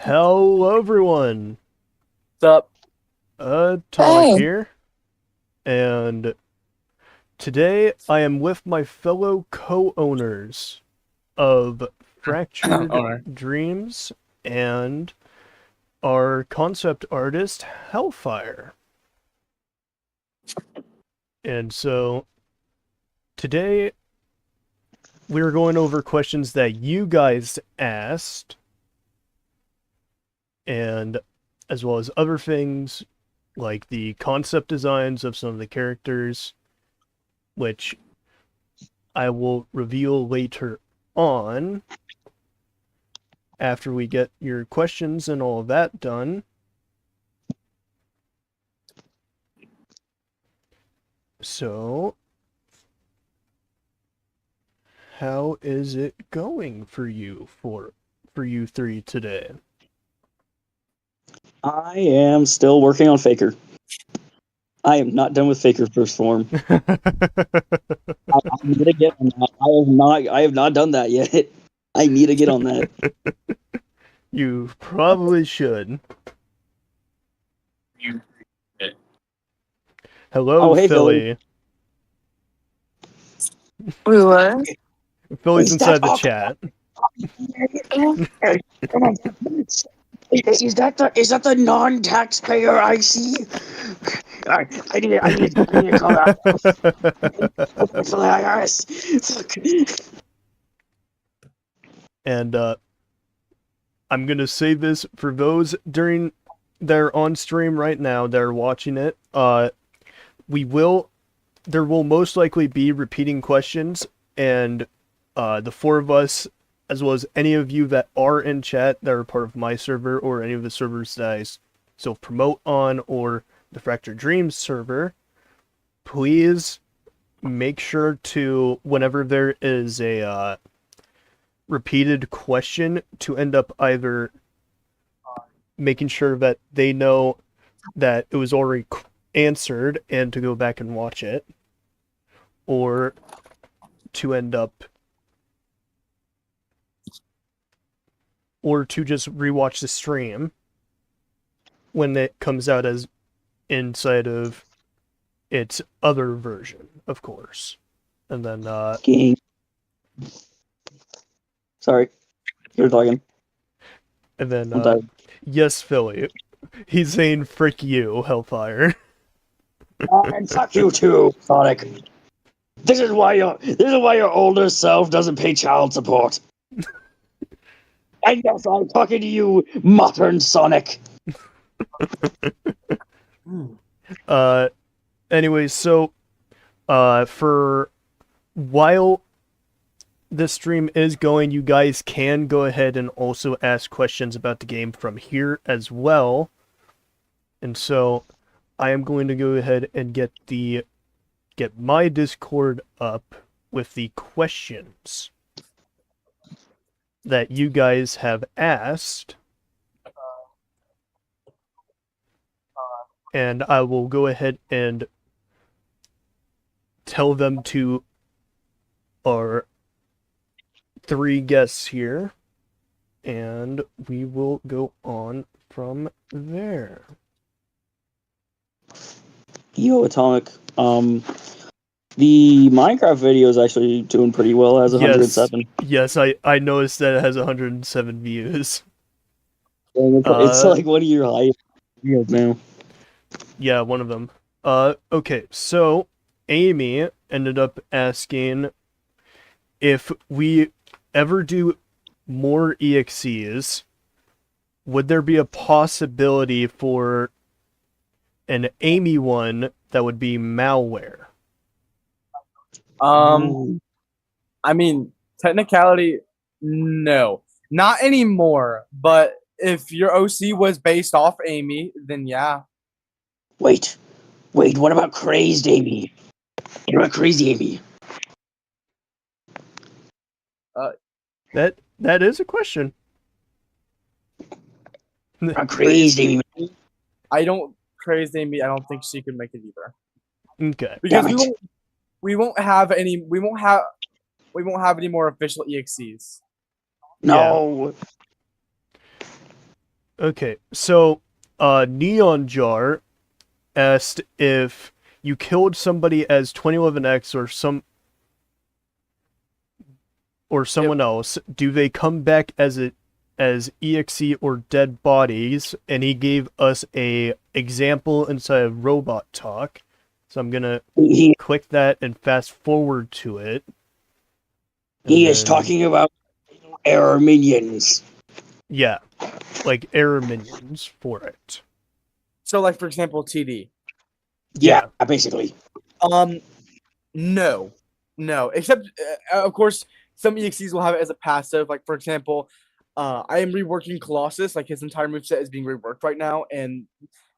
Hello, everyone. What's up? Tonic Hey, here, and today I am with my fellow co-owners of Fractured Owner. Dreams and our concept artist Hellfire. And so today we're going over questions that you guys asked, and as well as other things like the concept designs of some of the characters, which I will reveal later on after we get your questions and all of that done. So, how is it going for you three today? I am still working on Faker. I am not done with Faker first form. I need to get on that. I have not done that yet. I need to get on that. You probably should. Hello, Oh, hey, Philly. wait, what? Philly's Is that inside the all- chat. Is that the non-taxpayer I see? I need to call that for the IRS. Fuck. And I'm gonna say this for those that are on stream right now that are watching it. There will most likely be repeating questions, and the four of us, as well as any of you that are in chat that are part of my server or any of the servers that I self promote on, or the Fractured Dreams server, please make sure to, whenever there is a repeated question, to end up either making sure that they know that it was already answered and to go back and watch it, or to end up, or to just rewatch the stream when it comes out as inside of its other version, of course. And then King. Sorry. You're talking. and then I'm tired. yes, Philly. He's saying frick you, Hellfire. And fuck you too, Sonic. This is why your older self doesn't pay child support. And yes, I'm talking to you, modern Sonic. Anyways, so for while this stream is going, you guys can go ahead and also ask questions about the game from here as well. And so I am going to go ahead and get my Discord up with the questions that you guys have asked. And I will go ahead and tell them to our three guests here, and we will go on from there. Yo, Atomic. The Minecraft video is actually doing pretty well. It has 107. Yes, I noticed that it has 107 views. It's like one of your highest videos now. Yeah, one of them. Okay, so Amy ended up asking if we ever do more EXEs, would there be a possibility for an Amy one that would be malware? I mean, technicality, no. Not anymore, but if your OC was based off Amy, then yeah. Wait, what about Crazed Amy? What about Crazy Amy? That is a question. What about Crazed Amy? I don't praise Amy. I don't think she could make it either. Okay. Because Damn it. we won't have any more official EXCs. No. Okay, so Neon Jar asked if you killed somebody as 2011X or someone else, do they come back as EXE or dead bodies? And he gave us a example inside of Robot Talk. So I'm gonna He click that and fast forward to it. he And is then- talking about error minions. Yeah, like error minions for it. So, like for example, TD. Yeah, basically. No, except of course some EXEs will have it as a passive. Like for example, I am reworking Colossus. Like his entire moveset is being reworked right now, and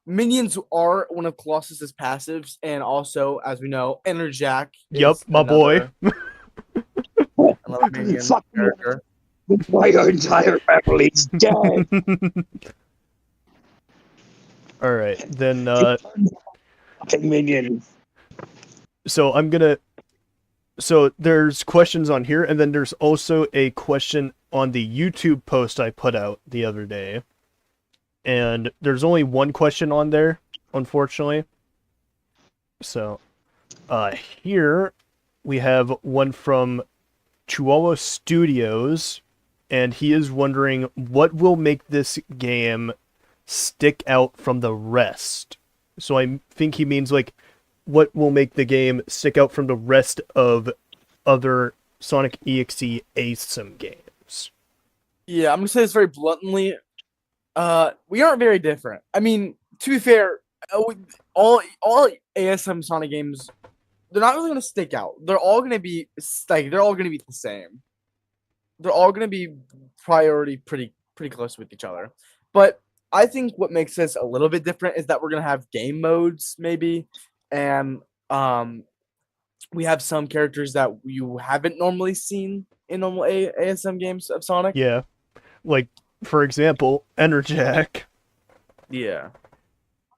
minions are one of Colossus's passives, and also, as we know, Enerjack. Yup, is my boy. another minion Fuck you. character. My entire family's dead. All right, then. Fucking minions. So there's questions on here, and then there's also a question on the YouTube post I put out the other day. And there's only one question on there, unfortunately. So, here we have one from Chihuahua Studios, and he is wondering what will make this game stick out from the rest. So I think he means like what will make the game stick out from the rest of other Sonic EXE ASIM games. Yeah, I'm gonna say this very bluntly. We aren't very different. I mean, to be fair, all ASM Sonic games, they're not really gonna stick out. They're all gonna be they're all gonna be the same. They're all gonna be priority pretty close with each other. But I think what makes this a little bit different is that we're gonna have game modes maybe, and we have some characters that you haven't normally seen in normal ASM games of Sonic. Yeah. Like, for example, Enerjack. Yeah.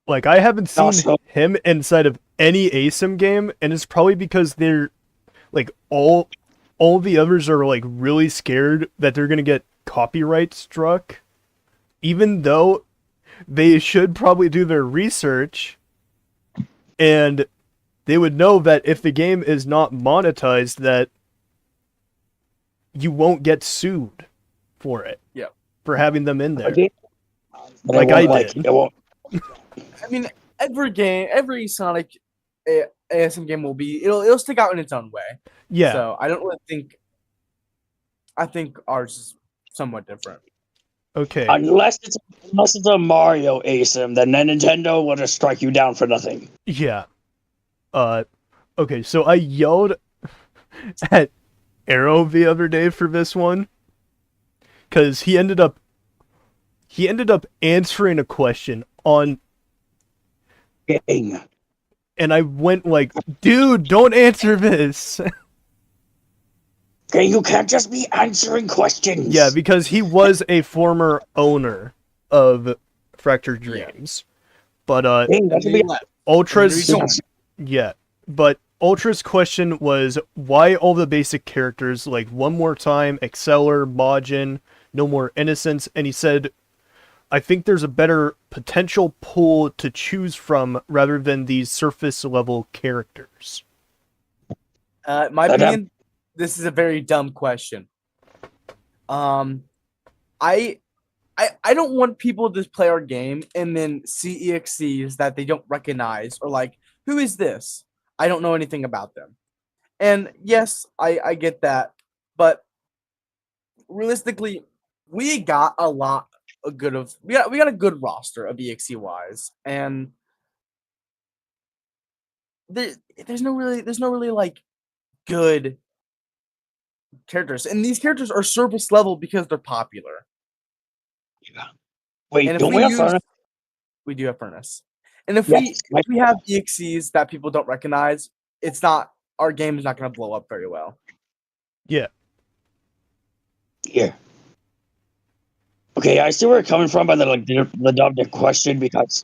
Like, I haven't seen Also- him inside of any ASIM game, and it's probably because they're, like, all the others are, like, really scared that they're gonna get copyright struck. Even though they should probably do their research, and they would know that if the game is not monetized, that you won't get sued for it. Yeah. For having them in there. Okay. Like I did. It won't. I mean, every Sonic ASM game will be it'll stick out in its own way. Yeah. So I don't really think. I think ours is somewhat different. Okay. Unless it's a Mario ASIM, then Nintendo will just strike you down for nothing. Yeah. Okay, so I yelled at Arrow the other day for this one. Cause he ended up answering a question on, Dang. and I went like, dude, don't answer this. Okay, you can't just be answering questions. Yeah, because he was a former owner of Fractured Dreams. But Dang, that should be Ultra's And yeah, but Ultra's question was why all the basic characters like One More Time, Exceller, Majin, No More Innocence, and he said, I think there's a better potential pool to choose from rather than these surface level characters. In my opinion, this is a very dumb question. I don't want people to play our game and then see EXCs that they don't recognize or like, who is this? I don't know anything about them. And yes, I get that, but realistically, we got a lot of we got a good roster of EXE wise, and there's no really like good characters, and these characters are surface level because they're popular. Wait, And if don't we we have use- Furnace? We do have Furnace, and if Yes, we have EXCs that people don't recognize, it's not our game is not going to blow up very well. Yeah. Yeah. Okay, I see where you're coming from by the dumb question because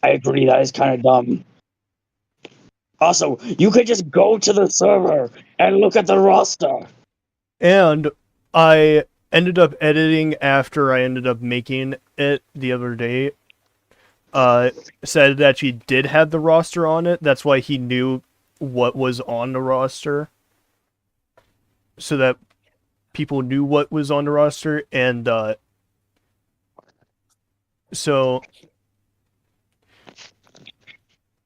I agree that is kind of dumb. Also, you could just go to the server and look at the roster. And I ended up editing after I ended up making it the other day, said that she did have the roster on it. That's why he knew what was on the roster, so that people knew what was on the roster. And so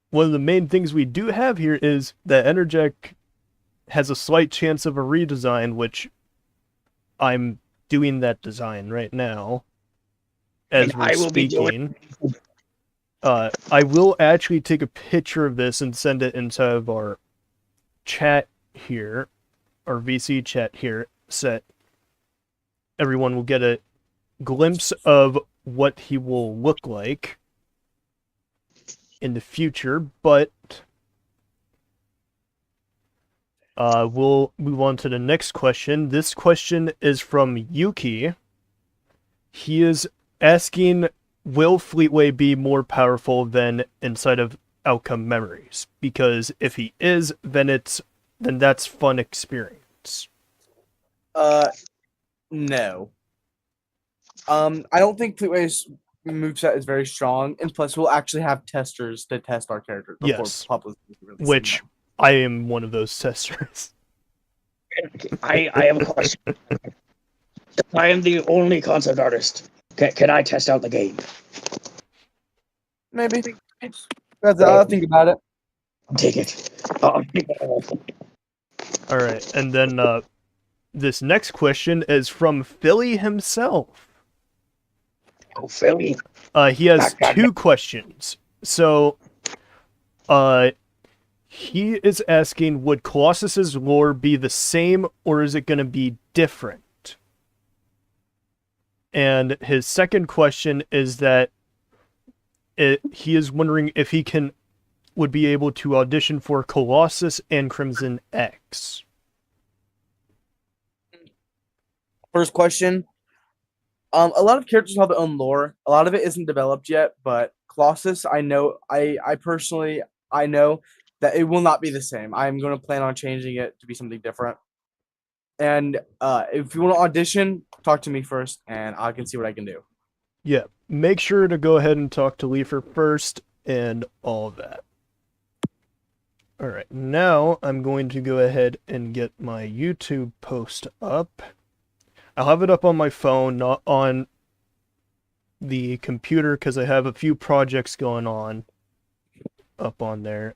one of the main things we do have here is that Energec has a slight chance of a redesign, which I'm doing that design right now as And we're I will be speaking. I will actually take a picture of this and send it inside of our chat here, our VC chat here, set. Everyone will get a glimpse of what he will look like in the future, but we'll move on to the next question. This question is from Yuki. He is asking, will Fleetway be more powerful than inside of Outcome Memories? Because if he is, then that's fun experience. No. I don't think Fleetway's moveset is very strong, and plus we'll actually have testers to test our characters before Yes. public really Which I am one of those testers. I have a question. I am the only concept artist. Can I test out the game? maybe. I'll think about it. Take it. I'll take it. All right, and then this next question is from Philly himself. Oh, Philly. He has two questions. So, he is asking, would Colossus's lore be the same, or is it going to be different? And his second question is that he is wondering if he would be able to audition for Colossus and Crimson X. First question. A lot of characters have their own lore. A lot of it isn't developed yet, but Colossus, I know, I personally, I know that it will not be the same. I'm going to plan on changing it to be something different. And if you want to audition, talk to me first, and I can see what I can do. Yeah, make sure to go ahead and talk to Leifer first and all of that. All right, now I'm going to go ahead and get my YouTube post up. I'll have it up on my phone, not on the computer, because I have a few projects going on up on there.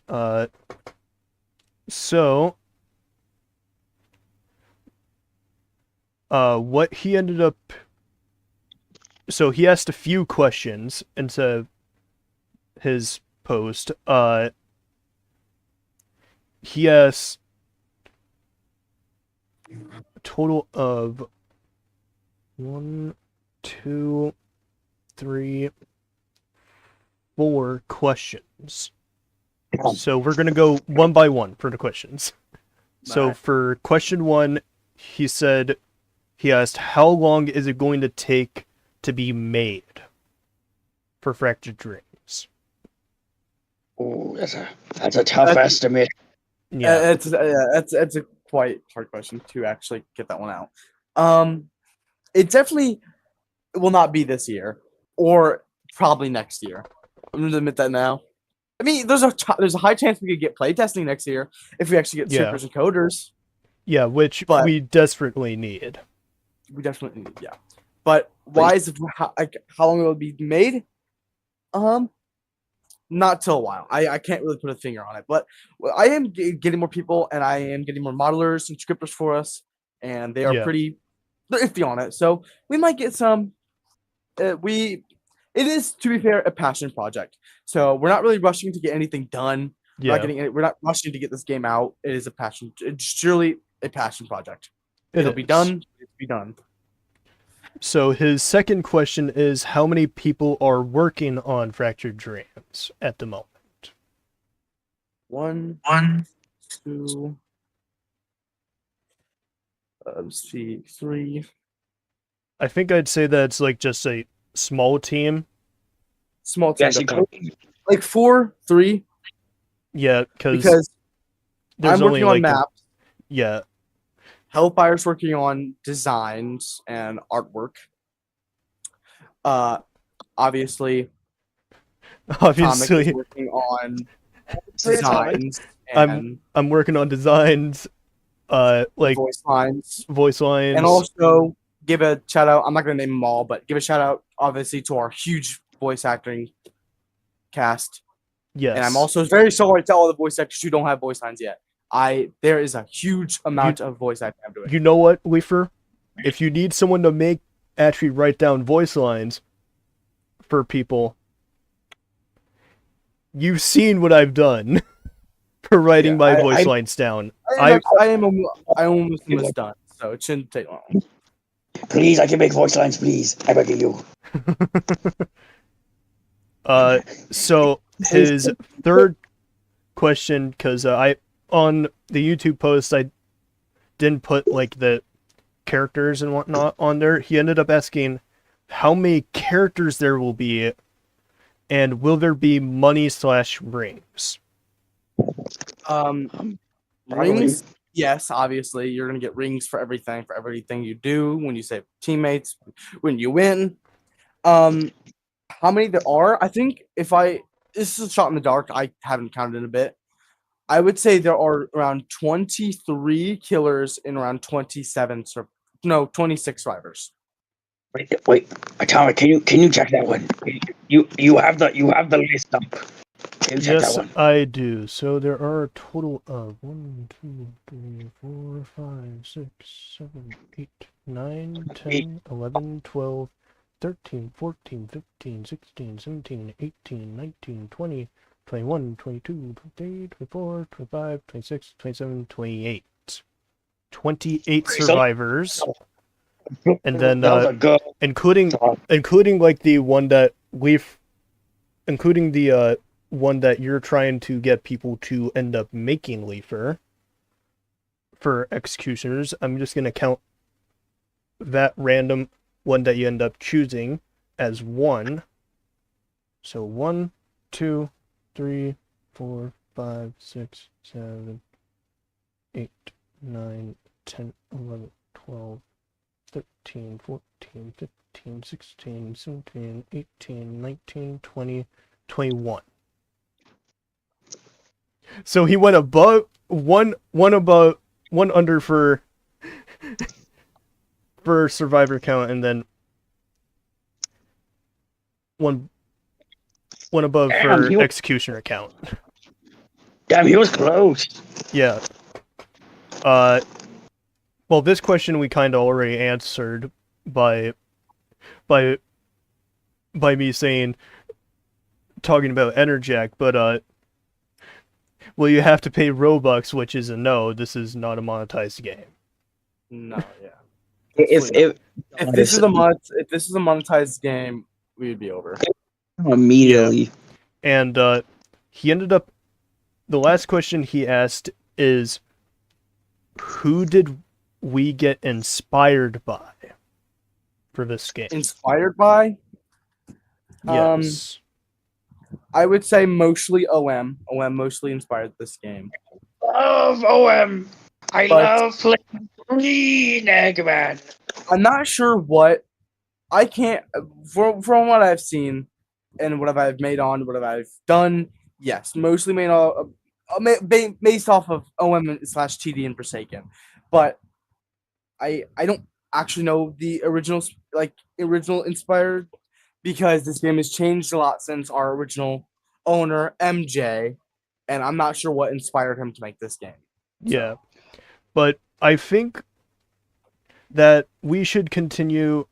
What he ended up... So he asked a few questions into his post. He asked a total of 1, 2, 3, 4 questions. So we're going to go one by one for the questions. So Alright. for question 1, he asked, how long is it going to take to be made for Fractured Dreams? Oh, that's a tough estimate. Yeah. It's a quite hard question to actually get that one out. It definitely will not be this year, or probably next year. I'm going to admit that now. I mean, there's a high chance we could get playtesting next year if we actually get Yeah. strippers and coders. Yeah, which But- we desperately need. We definitely need, yeah. But wise of how long it will be made, not till a while. I can't really put a finger on it, but I am getting more people, and I am getting more modelers and scripters for us, and they are Yeah. they're iffy on it. So we might get some. It is, to be fair, a passion project. So we're not really rushing to get anything done. Yeah, We're not rushing to get this game out. It is a passion. It's surely a passion project. It'll be is. done. It'll be done. So his second question is, how many people are working on Fractured Dreams at the moment? 1, 2. Let's see, 3. I think I'd say that it's like just a small team. Small team. Yes, definitely. Like 4, 3. Yeah, Because there's I'm only working on like maps. yeah. Hellfire's working on designs and artwork. Obviously, Atomic is Obviously, working on Say Atomic. designs I'm and working on designs, like voice lines. voice And lines. also give a shout out. I'm not gonna name them all, but give a shout out obviously to our huge voice acting cast. Yes. And I'm also very sorry to all the voice actors who don't have voice lines yet. There is a huge amount of voice acting I'm doing. You know what, Leafer? If you need someone to actually write down voice lines for people, you've seen what I've done for writing my voice lines down. I am almost done, so it shouldn't take long. Please, I can make voice lines, please. I beg of you. So his third question, because on the YouTube post I didn't put like the characters and whatnot on there. He ended up asking how many characters there will be, and will there be money/rings? Rings, yes, obviously you're gonna get rings for everything you do. When you save teammates, when you win. How many there are? I think this is a shot in the dark. I haven't counted in a bit. I would say there are around 23 killers and around 26 survivors. Wait, Atomic, can you check that one? You have the list up. Can you check Yes, that one? I do. So there are a total of 1, 2, 3, 4, 5, 6, 7, 8, 9, 10, 11, 12, 13, 14, 15, 16, 17, 18, 19, 20, 21, 22, 23, 24, 25, 26, 27, 28. 28 survivors. And then including like the one that including the one that you're trying to get people to end up making Leafer for executioners. I'm just gonna count that random one that you end up choosing as 1. So 1, 2, 3, 4, 5, 6, 7, 8, 9, 10, 11, 12, 13, 14, 15, 16, 17, 18, 19, 20, 21. So he went above one under for survivor count, and then one above for executioner count. Damn, he was close. Yeah. Well, this question we kind of already answered by me talking about Enerjack, but well, you have to pay Robux, which is a no. This is not a monetized game. No, yeah. If this is a monetized game, we would be over immediately. Yeah. And he ended up. The last question he asked is, who did we get inspired by for this game? Inspired by? Yes. I would say mostly OM. OM mostly inspired this game. Love OM. I love playing Green Eggman. I'm not sure what I can't from what I've seen and what I've made on what I've done. Yes, mostly made based off of OM/TD and Forsaken, but I don't actually know the original inspired, because this game has changed a lot since our original owner MJ, and I'm not sure what inspired him to make this game. Yeah, but I think that we should continue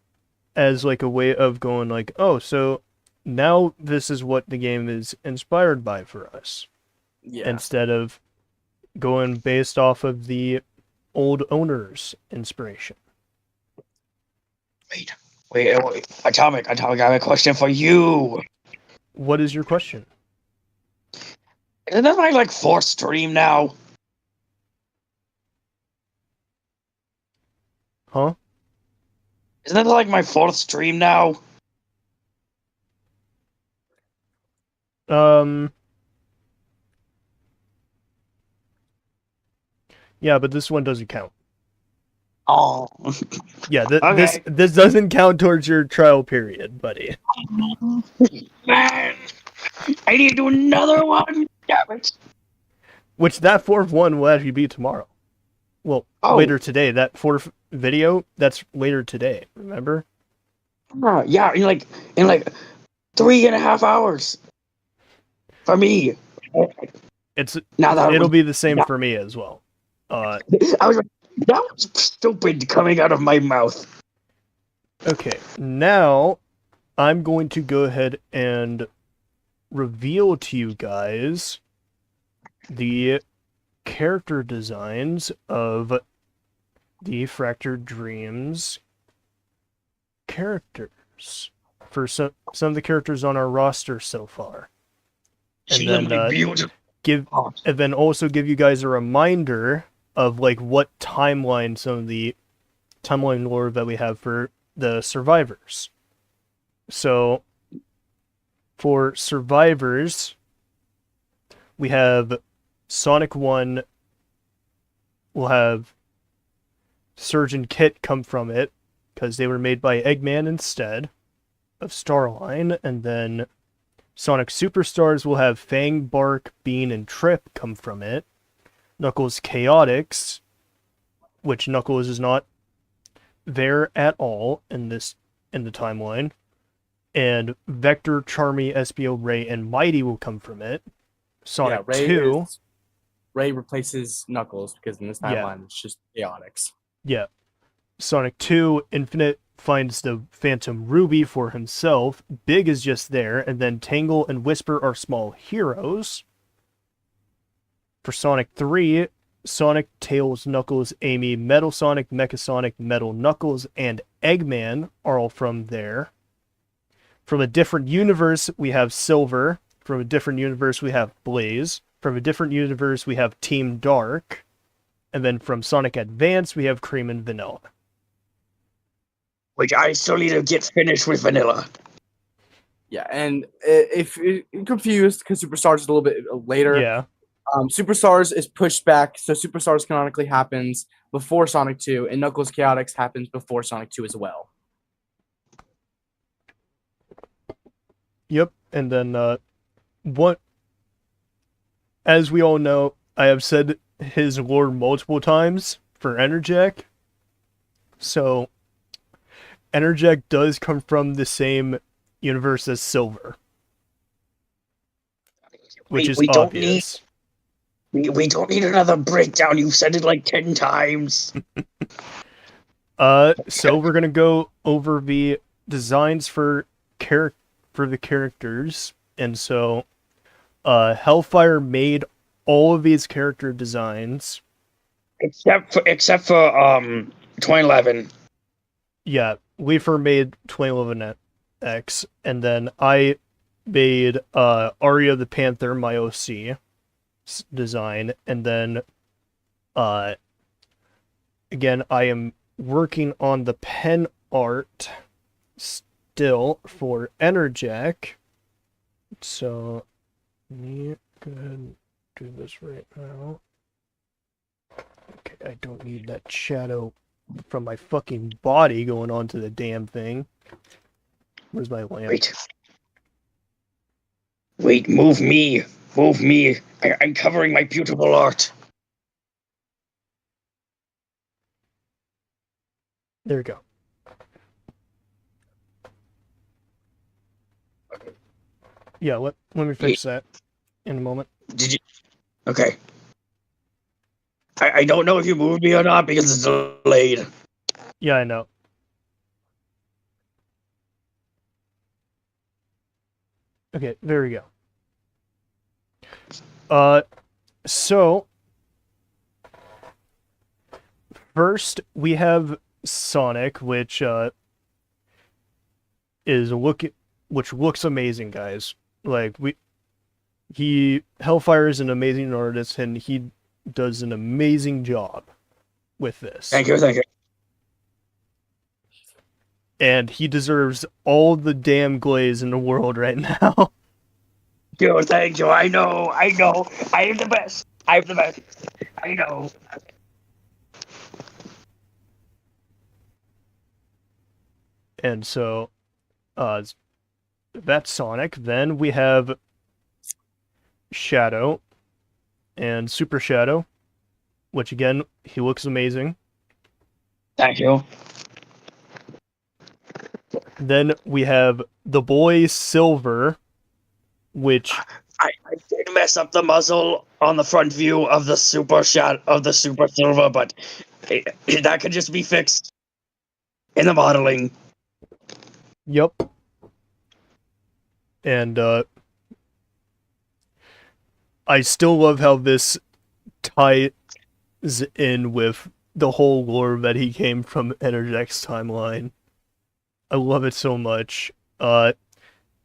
as like a way of going like, oh, so now this is what the game is inspired by for us. Yeah. Instead of going based off of the old owner's inspiration. Wait, Atomic, I have a question for you. What is your question? Isn't that my like 4th stream now? Huh? Isn't that like my 4th stream now? Yeah, but this one doesn't count. Oh, Yeah, okay. this doesn't count towards your trial period, buddy. Man, I need to do another one. Damn it. Which that fourth one will actually be tomorrow. Well, Oh, later today. That fourth video, that's later today. Remember? yeah, in like 3.5 hours for me. Now that It'll was, be the same that, for me as well. I was like, that was stupid coming out of my mouth. Okay, now I'm going to go ahead and reveal to you guys the character designs of the Fractured Dreams characters for some of the characters on our roster so far. See And my then beautiful. and then also give you guys a reminder of like what timeline some of the timeline lore that we have for the survivors. So for survivors, we have Sonic 1 will have Surge and Kit come from it because they were made by Eggman instead of Starline, and then Sonic Superstars will have Fang, Bark, Bean, and Trip come from it. Knuckles Chaotix, which Knuckles is not there at all in the timeline, and Vector, Charmy, Espio, Ray, and Mighty will come from it. Sonic Ray 2, Ray replaces Knuckles because in this Yeah. timeline it's just Chaotix. yeah. Sonic 2, Infinite finds the Phantom Ruby for himself. Big is just there, and then Tangle and Whisper are small heroes. For Sonic 3, Sonic, Tails, Knuckles, Amy, Metal Sonic, Mecha Sonic, Metal Knuckles, and Eggman are all from there. From a different universe, we have Silver. From a different universe, we have Blaze. From a different universe, we have Team Dark. And then from Sonic Advance, we have Cream and Vanilla. Which I still need to get finished with vanilla. Yeah, and if you're confused because Superstars is a little bit later, Yeah. Superstars is pushed back, so Superstars canonically happens before Sonic 2, and Knuckles Chaotix happens before Sonic 2 as well. Yep. And then, what, as we all know, I have said his lore multiple times for Enerjack. So, Enerjack does come from the same universe as Silver, which is we don't obvious. We don't need another breakdown. You've said it like 10 times. So we're gonna go over the designs for the characters, and so, Hellfire made all of these character designs. Except for 2011. Yeah, Leifer made 2011X, and then I made Arya the Panther, my OC design, and then again I am working on the pen art still for Enerjack. So let me go ahead and do this right now. Okay, I don't need that shadow from my fucking body going onto the damn thing. Where's my lamp? Wait, move me. Move me. I'm covering my beautiful art. There we go. Yeah, let me fix that in a moment. Did you? Okay. I don't know if you moved me or not because it's delayed. Yeah, I know. Okay, there we go. So first we have Sonic, which looks amazing, guys. Like Hellfire is an amazing artist, and he does an amazing job with this. Thank you. And he deserves all the damn glaze in the world right now. Dude, thank you. I know. I am the best. I know. And so, that's Sonic. Then we have Shadow and Super Shadow, which again, he looks amazing. Thank you. Then we have the boy Silver, which I did mess up the muzzle on the front view of the Super Silver, but that could just be fixed in the modeling. yep. And I still love how this ties in with the whole lore that he came from Energex timeline. I love it so much.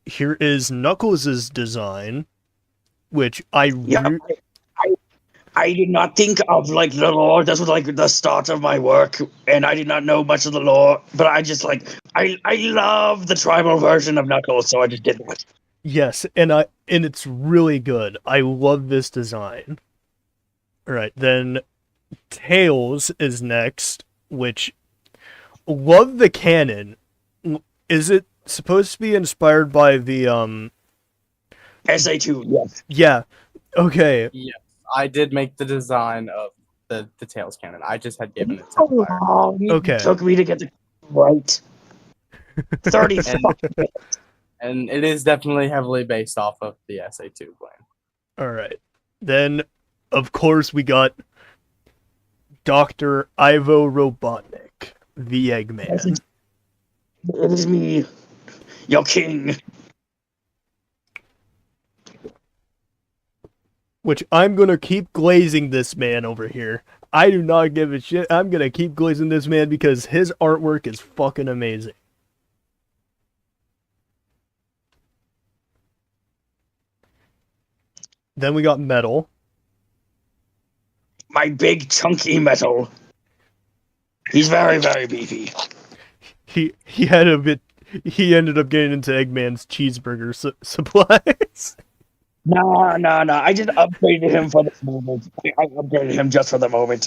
Here is Knuckles' design, which Yeah, I did not think of like the lore. This was like the start of my work, and I did not know much of the lore. But I just like I love the tribal version of Knuckles, so I just did that. yes, and it's really good. I love this design. All right, then Tails is next, which love the canon. Is it supposed to be inspired by the SA2, yes. Yeah. Okay. Yes, I did make the design of the Tails cannon. I just had given it to Hellfire. Oh, Okay. it took me to get the right. 30 And it is definitely heavily based off of the SA2 plan. All right. Then, of course, we got Dr. Ivo Robotnik, the Eggman. It is me, your king. Which I'm gonna keep glazing this man over here. I do not give a shit. I'm gonna keep glazing this man because his artwork is fucking amazing. Then we got Metal. My big chunky metal. He's very, very beefy. He had a bit. He ended up getting into Eggman's cheeseburger supplies. No. I just upgraded him for this moment. I upgraded him just for the moment.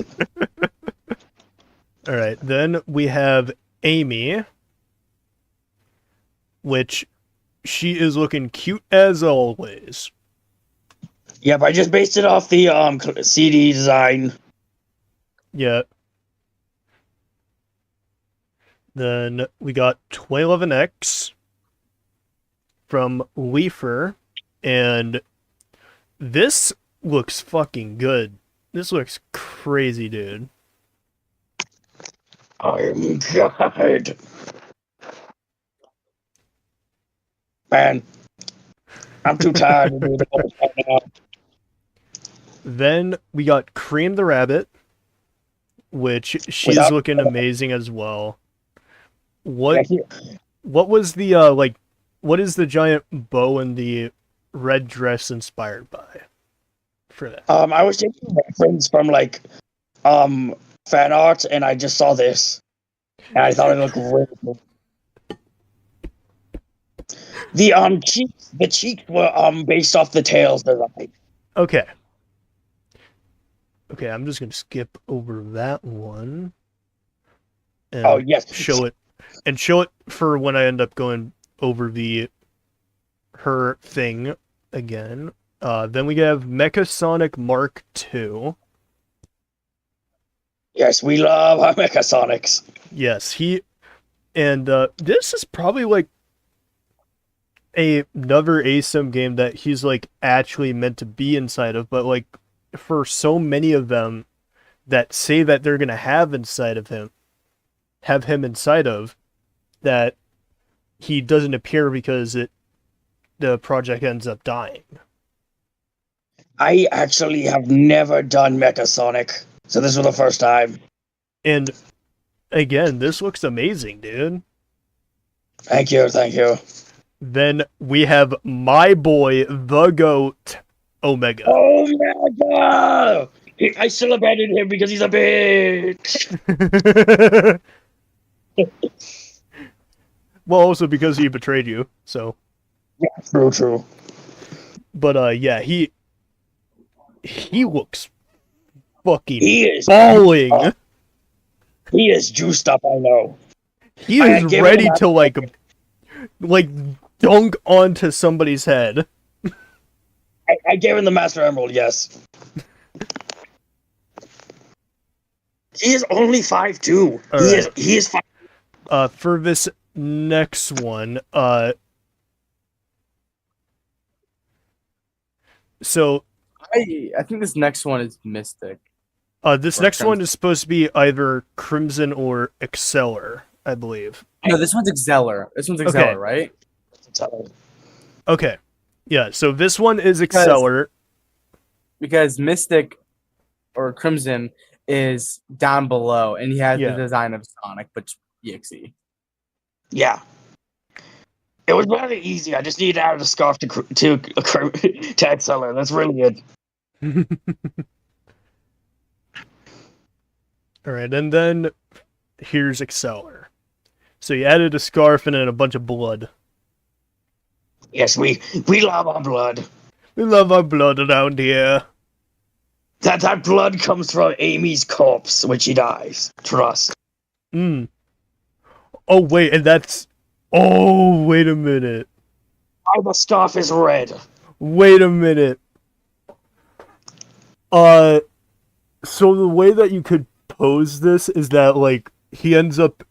All right. Then we have Amy, which she is looking cute as always. Yep, I just based it off the CD design. Yeah. Then we got 12X from Leafer, and this looks fucking good. This looks crazy, dude. I'm God. Man, I'm too tired to do the whole thing now. Then we got Cream the Rabbit, which she's Without- looking amazing as well. Yeah, What was the what is the giant bow and the red dress inspired by for that? I was taking reference from like fan art, and I just saw this, and I thought it looked really cool. The cheeks were based off the tails design. Okay. Okay, I'm just gonna skip over that one. And Oh yes, show it for when I end up going over her thing again. Then we have Mecha Sonic Mark II. yes, we love our Mechasonics. Yes, this is probably like another ASIM game that he's like actually meant to be inside of, but like for so many of them that say that they're gonna have him inside of, that he doesn't appear because the project ends up dying. I actually have never done Mechasonic, so this was the first time. And again, this looks amazing, dude. Thank you. Then we have my boy, the GOAT, Omega. Omega! I still abandoned him because he's a bitch. Well, also because he betrayed you, so. Yeah, true. But yeah, he looks fucking He is balling. He is juiced up, I know. He I is gave him ready the to like dunk onto somebody's head. I gave him the Master Emerald, yes. He is only 5'2". He is 5'. For this next one, so I think this next one is Mystic. this Or next one Crimson. is supposed to be either Crimson or Exceller, I believe. No, this one's Exceller. This one's Exceller, Okay. right? Okay. Yeah, so this one is Because- Exceller. Because Mystic or Crimson is down below, and he has Yeah. the design of Sonic, but EXE. Yeah. It was very easy. I just needed to add a scarf to Exceller. That's really it. Alright, and then here's Exceller. So you added a scarf and then a bunch of blood. Yes, we love our blood. We love our blood around here. That blood comes from Amy's corpse when she dies. Trust. Mm. Oh, wait, and that's... Oh, wait a minute. Why the scarf is red? Wait a minute. So the way that you could pose this is that, like, he ends up...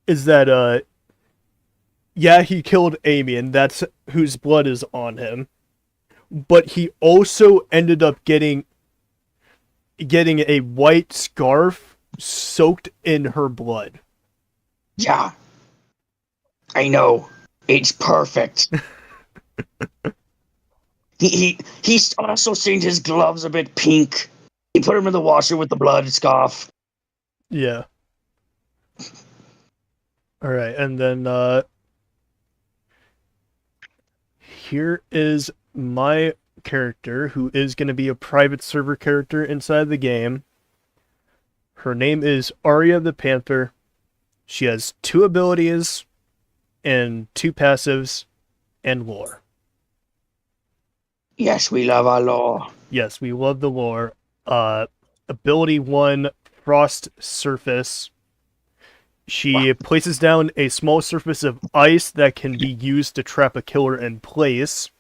Is that, yeah, he killed Amy, and that's whose blood is on him. But he also ended up getting a white scarf soaked in her blood. Yeah. I know. It's perfect. he also stained his gloves a bit pink. He put him in the washer with the blood scarf. Yeah. Alright, and then, here is my character, who is going to be a private server character inside the game. Her name is Arya the Panther. She has 2 abilities and 2 passives and lore. Yes, we love our law. Yes, we love the lore. Ability 1, Frost Surface. She places down a small surface of ice that can be used to trap a killer in place.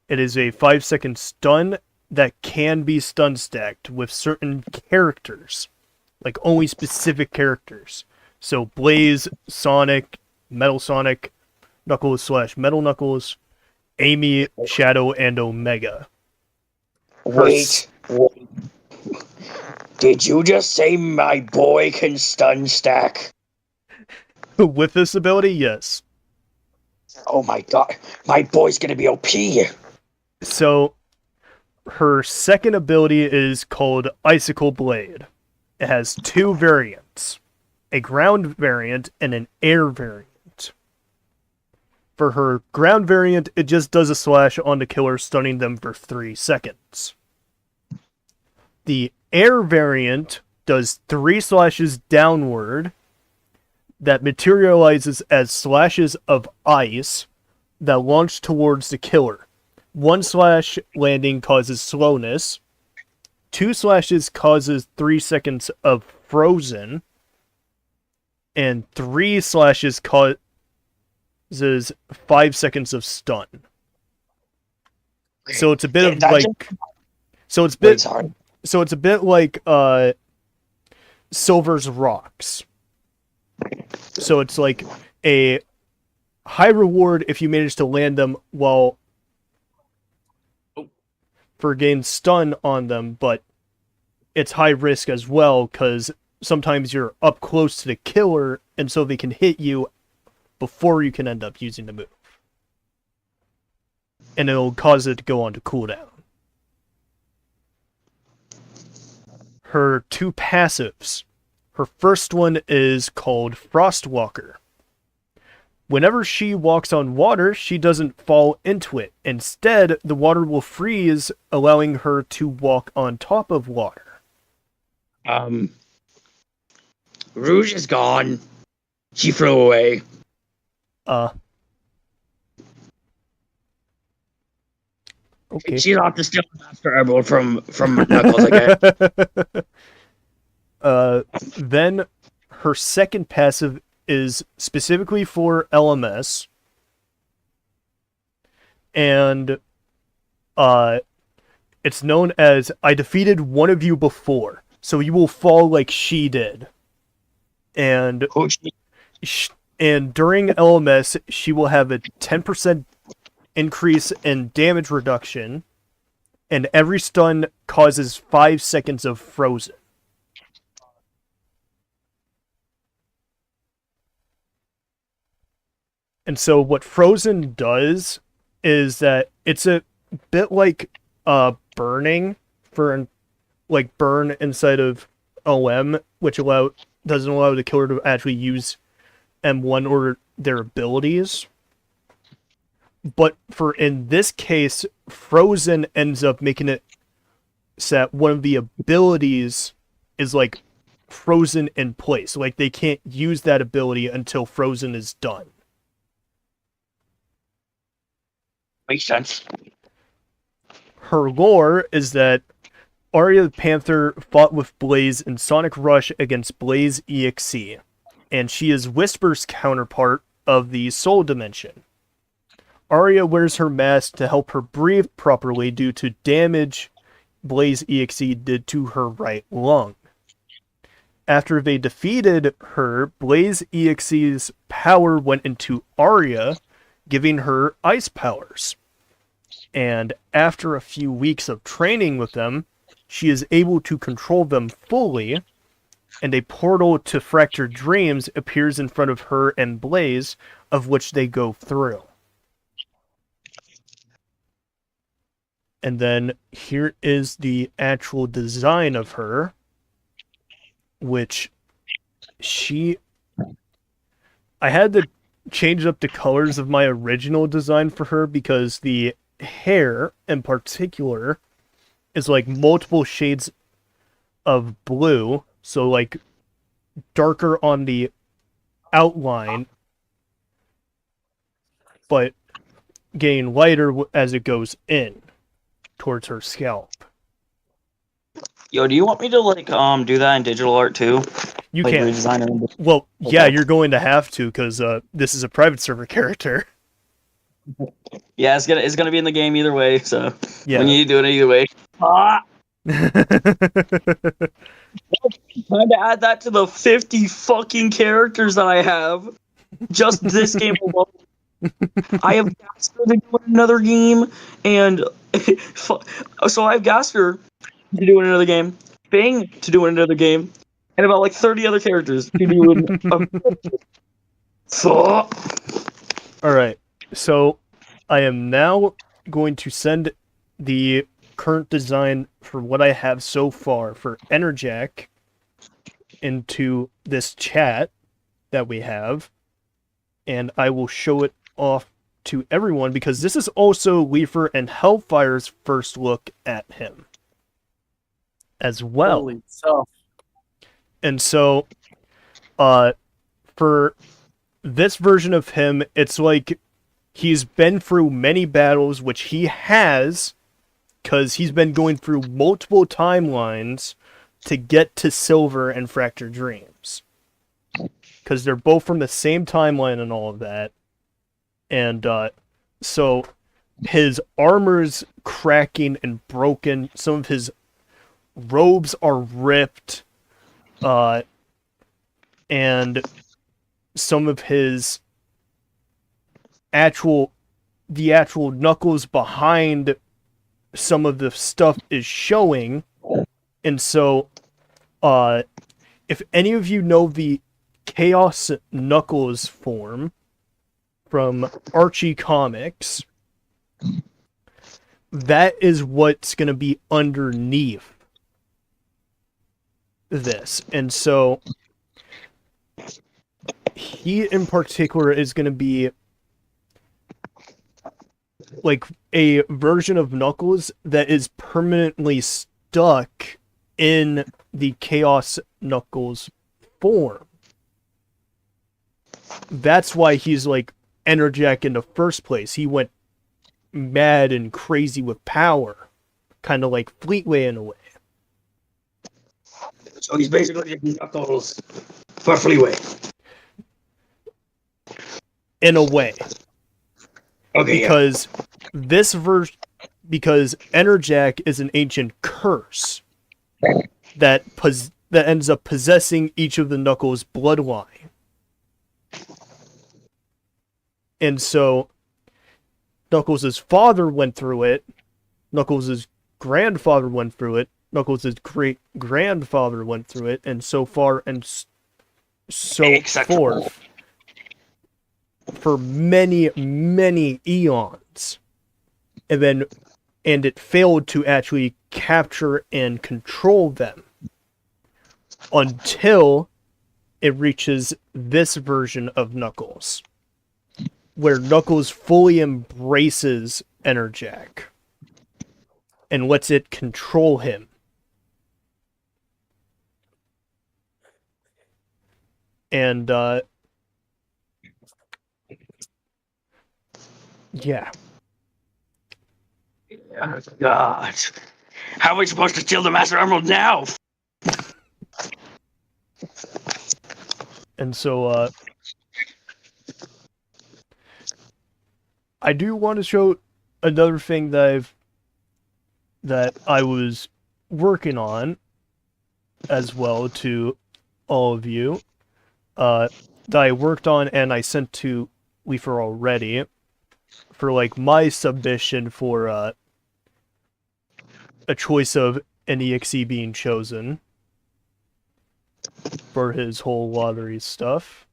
It is a 5-second stun that can be stun stacked with certain characters. Like only specific characters. So Blaze, Sonic, Metal Sonic, Knuckles / Metal Knuckles, Amy, Shadow, and Omega. Wait. Did you just say my boy can stun stack? With this ability, yes. Oh my god. My boy's gonna be OP. So, her second ability is called Icicle Blade. It has 2 variants. A ground variant and an air variant. For her ground variant, it just does a slash on the killer, stunning them for 3 seconds. The air variant does 3 slashes downward that materializes as slashes of ice that launch towards the killer. 1 slash landing causes slowness. 2 slashes causes 3 seconds of frozen. And 3 slashes causes 5 seconds of stun. So it's a bit of like... So it's a bit like Silver's Rocks. So it's like a high reward if you manage to land them while for gain stun on them, but it's high risk as well because sometimes you're up close to the killer and so they can hit you before you can end up using the move. And it'll cause it to go on to cooldown. Her 2 passives. Her first one is called Frostwalker. Whenever she walks on water, she doesn't fall into it. Instead, the water will freeze, allowing her to walk on top of water. Rouge is gone. She flew away. Okay. She's off to steal the Master Emerald from Knuckles again. Then her second passive is specifically for LMS, and it's known as "I defeated one of you before, so you will fall like she did." And and during LMS, she will have a 10% increase in damage reduction, and every stun causes 5 seconds of frozen. And so what frozen does is that it's a bit like burning for like burn inside of OM, which doesn't allow the killer to actually use M1 or their abilities. But for in this case, frozen ends up making it so that one of the abilities is like frozen in place. Like they can't use that ability until frozen is done. Makes sense. Her lore is that Arya the Panther fought with Blaze in Sonic Rush against Blaze EXE, and she is Whisper's counterpart of the Soul Dimension. Arya wears her mask to help her breathe properly due to damage Blaze EXE did to her right lung. After they defeated her, Blaze EXE's power went into Arya, giving her ice powers. And after a few weeks of training with them, she is able to control them fully, and a portal to Fractured Dreams appears in front of her and Blaze, of which they go through. And then here is the actual design of her, which I had to change up the colors of my original design for her because the hair in particular is like multiple shades of blue, so like darker on the outline, but getting lighter as it goes in towards her scalp. Yo, do you want me to like do that in digital art too? You Like can. redesign it? Well, yeah, Okay. you're going to have to because this is a private server character. Yeah, it's gonna be in the game either way. So Yeah. we need to do it either way. Ah, time to add that to the 50 fucking characters that I have. Just this game alone. I have Gasker to do in another game, and so I have Gasker to do in another game, Bing to do in another game, and about like 30 other characters to do in. Fuck. All right. So I am now going to send the current design for what I have so far for Enerjack into this chat that we have, and I will show it off to everyone because this is also Leafer and Hellfire's first look at him as well. Holy stuff. And so for this version of him, it's like he's been through many battles, which he has, because he's been going through multiple timelines to get to Silver and Fractured Dreams. Because they're both from the same timeline and all of that. And so his armor's cracking and broken. Some of his robes are ripped. And some of his actual knuckles behind some of the stuff is showing. And so if any of you know the Chaos Knuckles form from Archie Comics, that is what's going to be underneath this. And so he in particular is going to be like a version of Knuckles that is permanently stuck in the Chaos Knuckles form. That's why he's like Enerjack in the first place. He went mad and crazy with power, kind of like Fleetway in a way. So he's basically just Knuckles for Fleeway. In a way. Okay, Because this version, because Enerjack is an ancient curse that ends up possessing each of the Knuckles' bloodline. And so Knuckles' father went through it, Knuckles' grandfather went through it, Knuckles' great-grandfather went through it, and so far and so forth for many, many eons. And it failed to actually capture and control them until it reaches this version of Knuckles, where Knuckles fully embraces Enerjack and lets it control him. And, yeah. Oh, God. How are we supposed to steal the Master Emerald now? And so, I do want to show another thing that I was working on as well to all of you, that I worked on and I sent to Leafer already for like my submission for a choice of an EXE being chosen for his whole lottery stuff.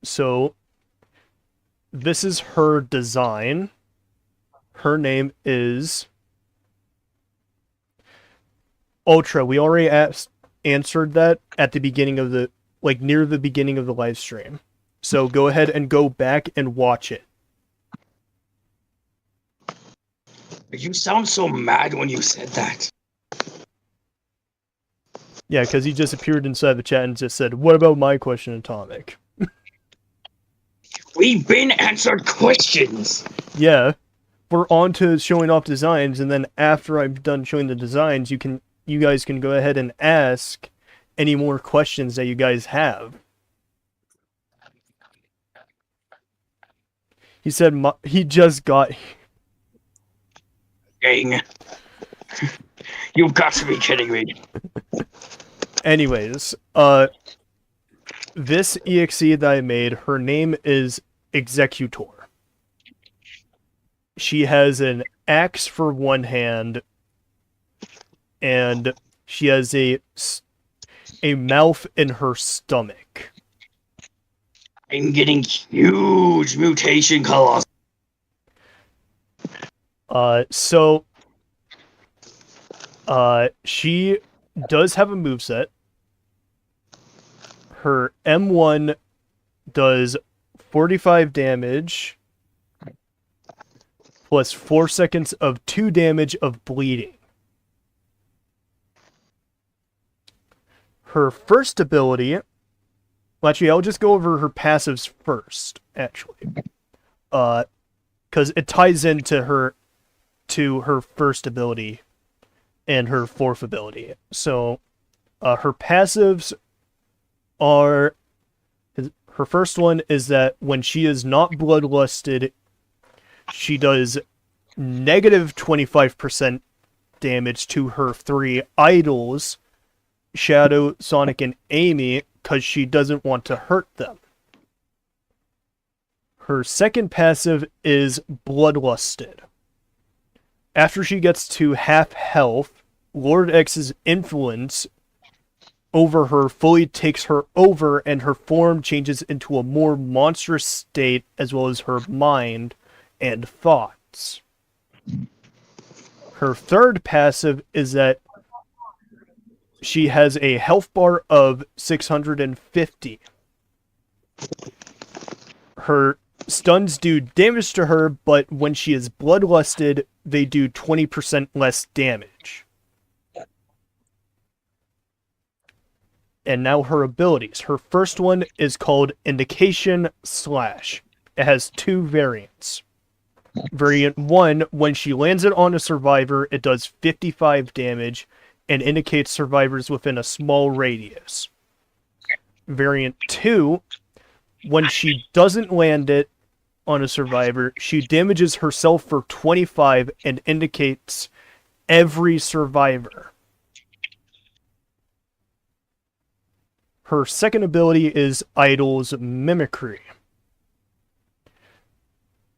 So this is her design. Her name is Ultra. We already answered that at the beginning of the, like near the beginning of the live stream. So go ahead and go back and watch it. You sound so mad when you said that. Yeah, because he just appeared inside the chat and just said, "What about my question, Atomic?" We've been answered questions. Yeah, we're on to showing off designs, and then after I'm done showing the designs, you guys can go ahead and ask any more questions that you guys have. He said he just got. Dang. You've got to be kidding me. Anyways, this EXE that I made, her name is Executor. She has an axe for one hand, and she has a mouth in her stomach. I'm getting huge mutation colors. She does have a moveset. Her M1 does 45 damage plus 4 seconds of 2 damage of bleeding. Her first ability, well, actually, I'll just go over her passives first, actually. Because it ties into her first ability and her fourth ability. So, her passives are... Her first one is that when she is not bloodlusted, she does negative 25% damage to her 3 idols, Shadow, Sonic, and Amy, because she doesn't want to hurt them. Her second passive is Bloodlusted. After she gets to half health, Lord X's influence over her fully takes her over, and her form changes into a more monstrous state, as well as her mind and thoughts. Her third passive is that she has a health bar of 650. Her stuns do damage to her, but when she is bloodlusted, they do 20% less damage. And now her abilities. Her first one is called Indication Slash. It has 2 variants. Variant 1, when she lands it on a survivor, it does 55 damage. and indicates survivors within a small radius. Variant 2, when she doesn't land it on a survivor, she damages herself for 25 and indicates every survivor. Her second ability is Idol's Mimicry.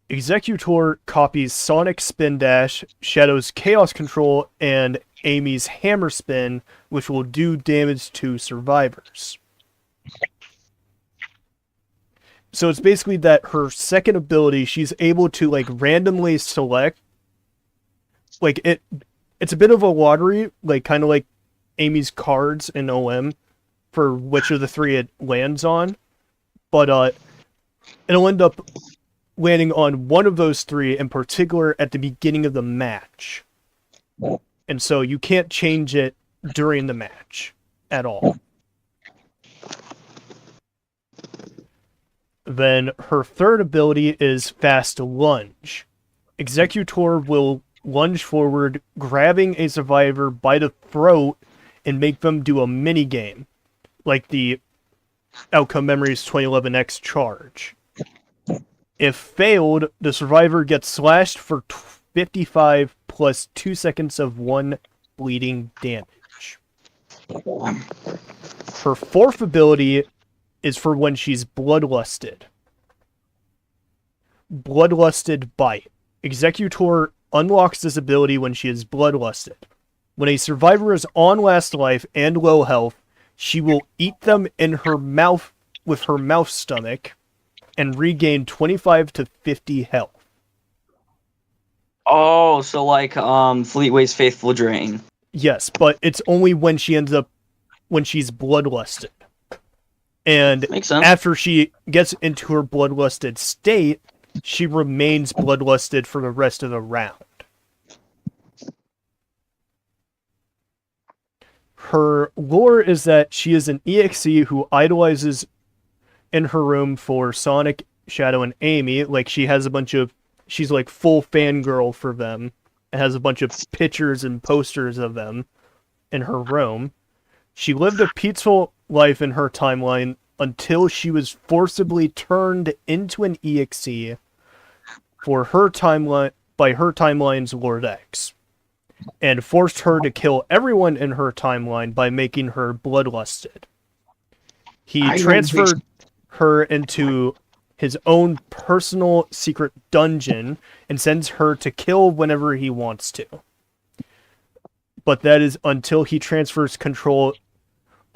Executor copies Sonic Spin Dash, Shadow's Chaos Control, and Amy's Hammer Spin, which will do damage to survivors. So it's basically that her second ability, she's able to like randomly select, like it's a bit of a lottery, like kind of like Amy's cards in OM, for which of the three it lands on, but it'll end up landing on one of those three in particular at the beginning of the match. And so you can't change it during the match at all. Then her third ability is Fast Lunge. Executor will lunge forward, grabbing a survivor by the throat and make them do a mini game, like the Outcome Memories 2011X charge. If failed, the survivor gets slashed for 55 plus 2 seconds of 1 bleeding damage. Her fourth ability is for when she's bloodlusted. Bloodlusted Bite. Executor unlocks this ability when she is bloodlusted. When a survivor is on last life and low health, she will eat them in her mouth with her mouth stomach and regain 25 to 50 health. Oh, so like Fleetway's Faithful Drain. Yes, but it's only when she's bloodlusted. And Makes sense. after she gets into her bloodlusted state, she remains bloodlusted for the rest of the round. Her lore is that she is an EXE who idolizes in her room for Sonic, Shadow, and Amy. Like, she's like full fangirl for them, and has a bunch of pictures and posters of them in her room. She lived a peaceful life in her timeline until she was forcibly turned into an EXE for her timeline by her timeline's Lord X, and forced her to kill everyone in her timeline by making her bloodlusted. He transferred her into his own personal secret dungeon and sends her to kill whenever he wants to. But that is until he transfers control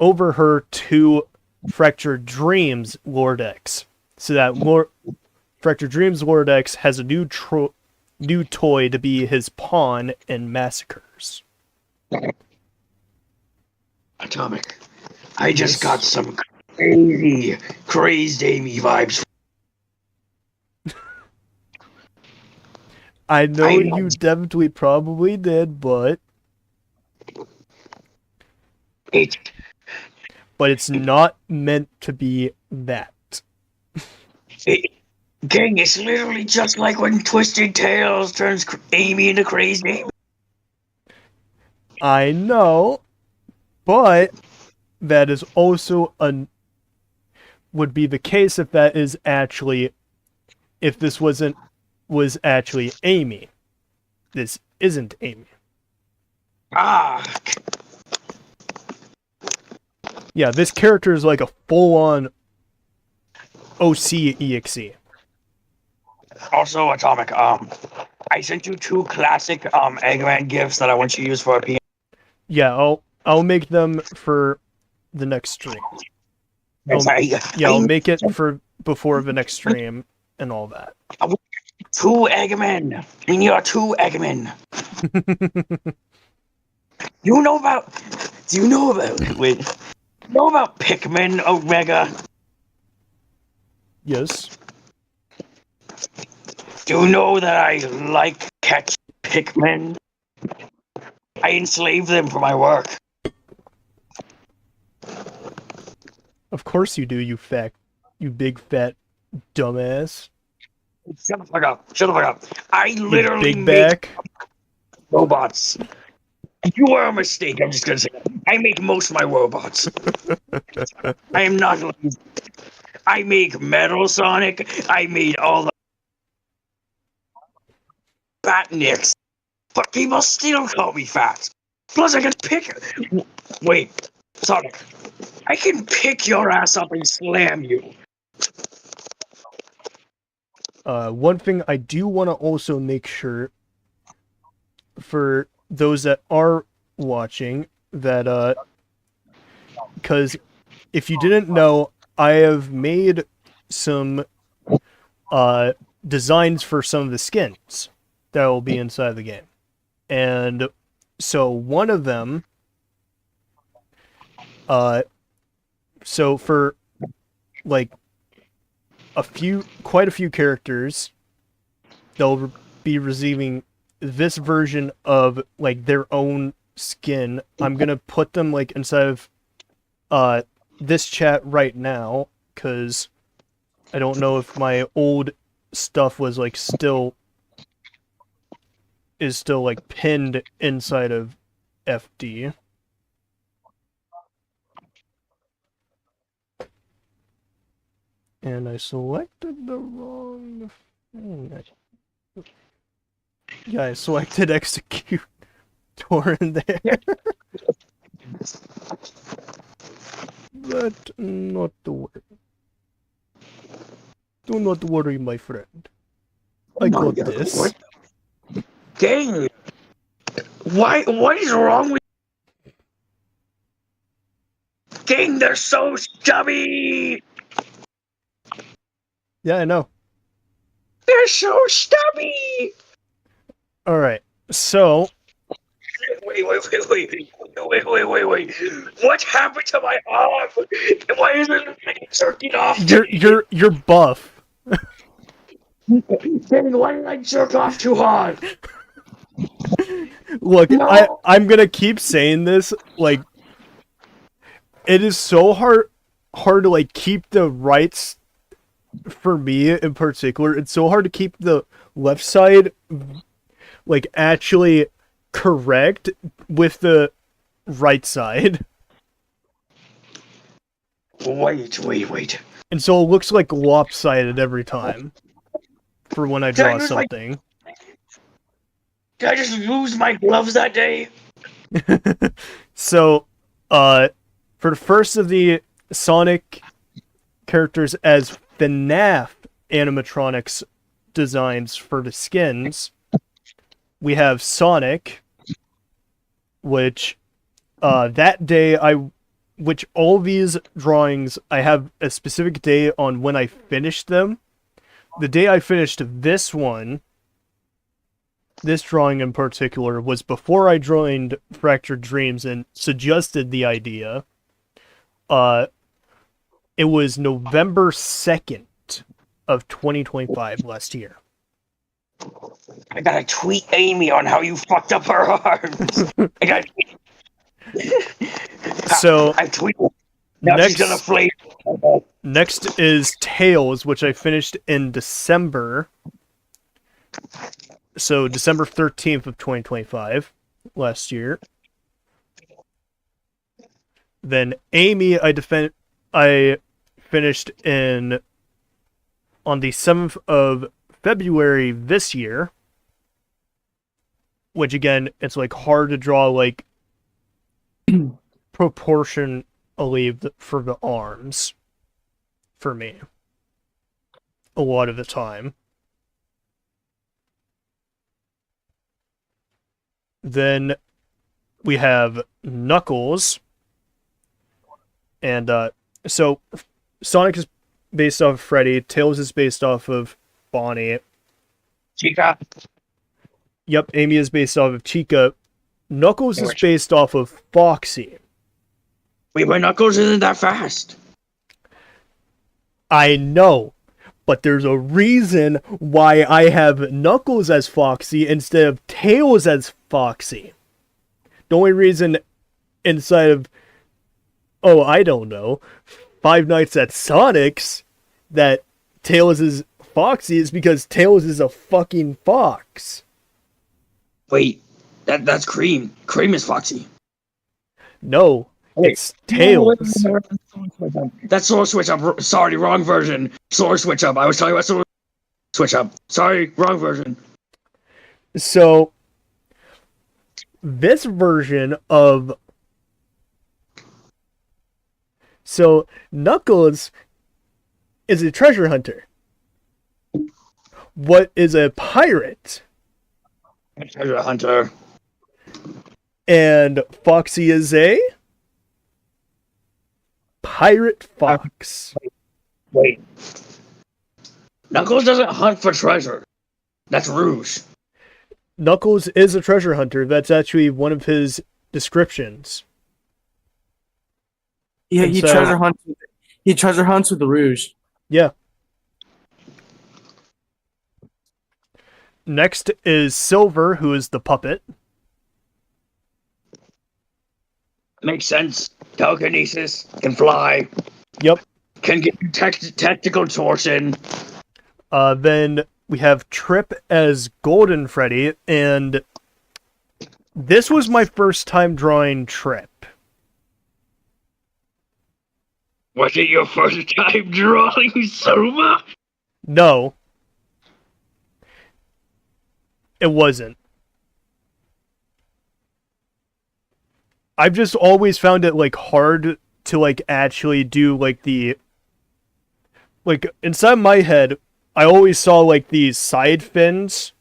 over her to Fractured Dreams Lord X. So that Fractured Dreams Lord X has a new toy to be his pawn in massacres. Atomic. I just got some crazed Amy vibes. I know you definitely probably did, but it's not meant to be that. Gang, it's literally just like when Twisted Tales turns Amy into crazed Amy. I know, but that is also would be the case if this was actually Amy. This isn't Amy. Ah. Yeah, this character is like a full-on OC EXE. Also, Atomic, I sent you 2 classic Eggman gifts that I want you to use for a PM. Yeah, I'll make them for the next stream. I'll make it for before the next stream and all that. 2 Eggman. I need 2 Eggman. Do you know about Pikmin Omega? Yes. Do you know that I like catch Pikmin? I enslave them for my work. Of course you do, you big fat dumbass. Shut the fuck up. I literally big make back robots. You are a mistake. I'm just gonna say that. I make most of my robots. I am not lazy. I make Metal Sonic. I made all the fat nicks. But people still call me fat. Plus, I can pick. Wait, Sonic. I can pick your ass up and slam you. One thing I do want to also make sure for those that are watching that because if you didn't know, I have made some designs for some of the skins that will be inside the game. And so one of them so for like quite a few characters, they'll be receiving this version of like their own skin. I'm gonna put them like inside of this chat right now because I don't know if my old stuff was like still like pinned inside of FD. And I selected the wrong thing. Yeah, I selected execute torrent there. But not to worry. Do not worry, my friend. I got this. What? Dang. Why? What is wrong with? Dang, they're so stubby. Yeah, I know. They're so stubby. All right. So, Wait. What happened to my arm? Why is it like jerking off? you're buff. Dang, why did I jerk off too hard? Look, No. I'm gonna keep saying this. Like, it is so hard to like keep the rights. For me in particular, it's so hard to keep the left side like actually correct with the right side. Wait. And so it looks like lopsided every time for when I draw lose something. Did I just lose my gloves that day? So, for the first of the Sonic characters as FNAF animatronics designs for the skins, we have Sonic, which that day which all these drawings I have a specific day on when I finished them. The day I finished this drawing in particular, was before I joined Fractured Dreams and suggested the idea. It was November 2nd of 2025 last year. I gotta tweet Amy on how you fucked up her arms. I gotta So I tweeted. Now she's gonna flame. next is Tails, which I finished in December. So December 13th of 2025 last year. Then Amy, I finished on the 7th of February this year, which again, it's like hard to draw like proportionally for the arms for me a lot of the time. Then we have Knuckles. And so Sonic is based off of Freddy, Tails is based off of Bonnie. Chica. Yep, Amy is based off of Chica. Knuckles is based off of Foxy. Wait, my Knuckles isn't that fast. I know, but there's a reason why I have Knuckles as Foxy instead of Tails as Foxy. The only reason inside of, I don't know, Five Nights at Sonic's that Tails is Foxy is because Tails is a fucking fox. Wait, That's Cream. Cream is Foxy. No, Wait. it's Tails. That's Sword Switch Up. Sorry, wrong version. Sword Switch Up. I was talking about Sword Switch Up. Sorry, wrong version. So this version of Knuckles is a treasure hunter. What is a pirate? Treasure Hunter. And Foxy is a pirate fox. Wait. Knuckles doesn't hunt for treasure. That's Rouge. Knuckles is a treasure hunter. That's actually one of his descriptions. Yeah, And he so- treasure hunts. He treasure hunts with the Rouge. Yeah. Next is Silver, who is the puppet. Makes sense. Telekinesis. Can fly. Yep. Can get tactical torsion. Then we have Trip as Golden Freddy, and this was my first time drawing Trip. Was it your first time drawing Soma? No. It wasn't. I've just always found it like hard to like actually do like the like inside my head I always saw like these side fins,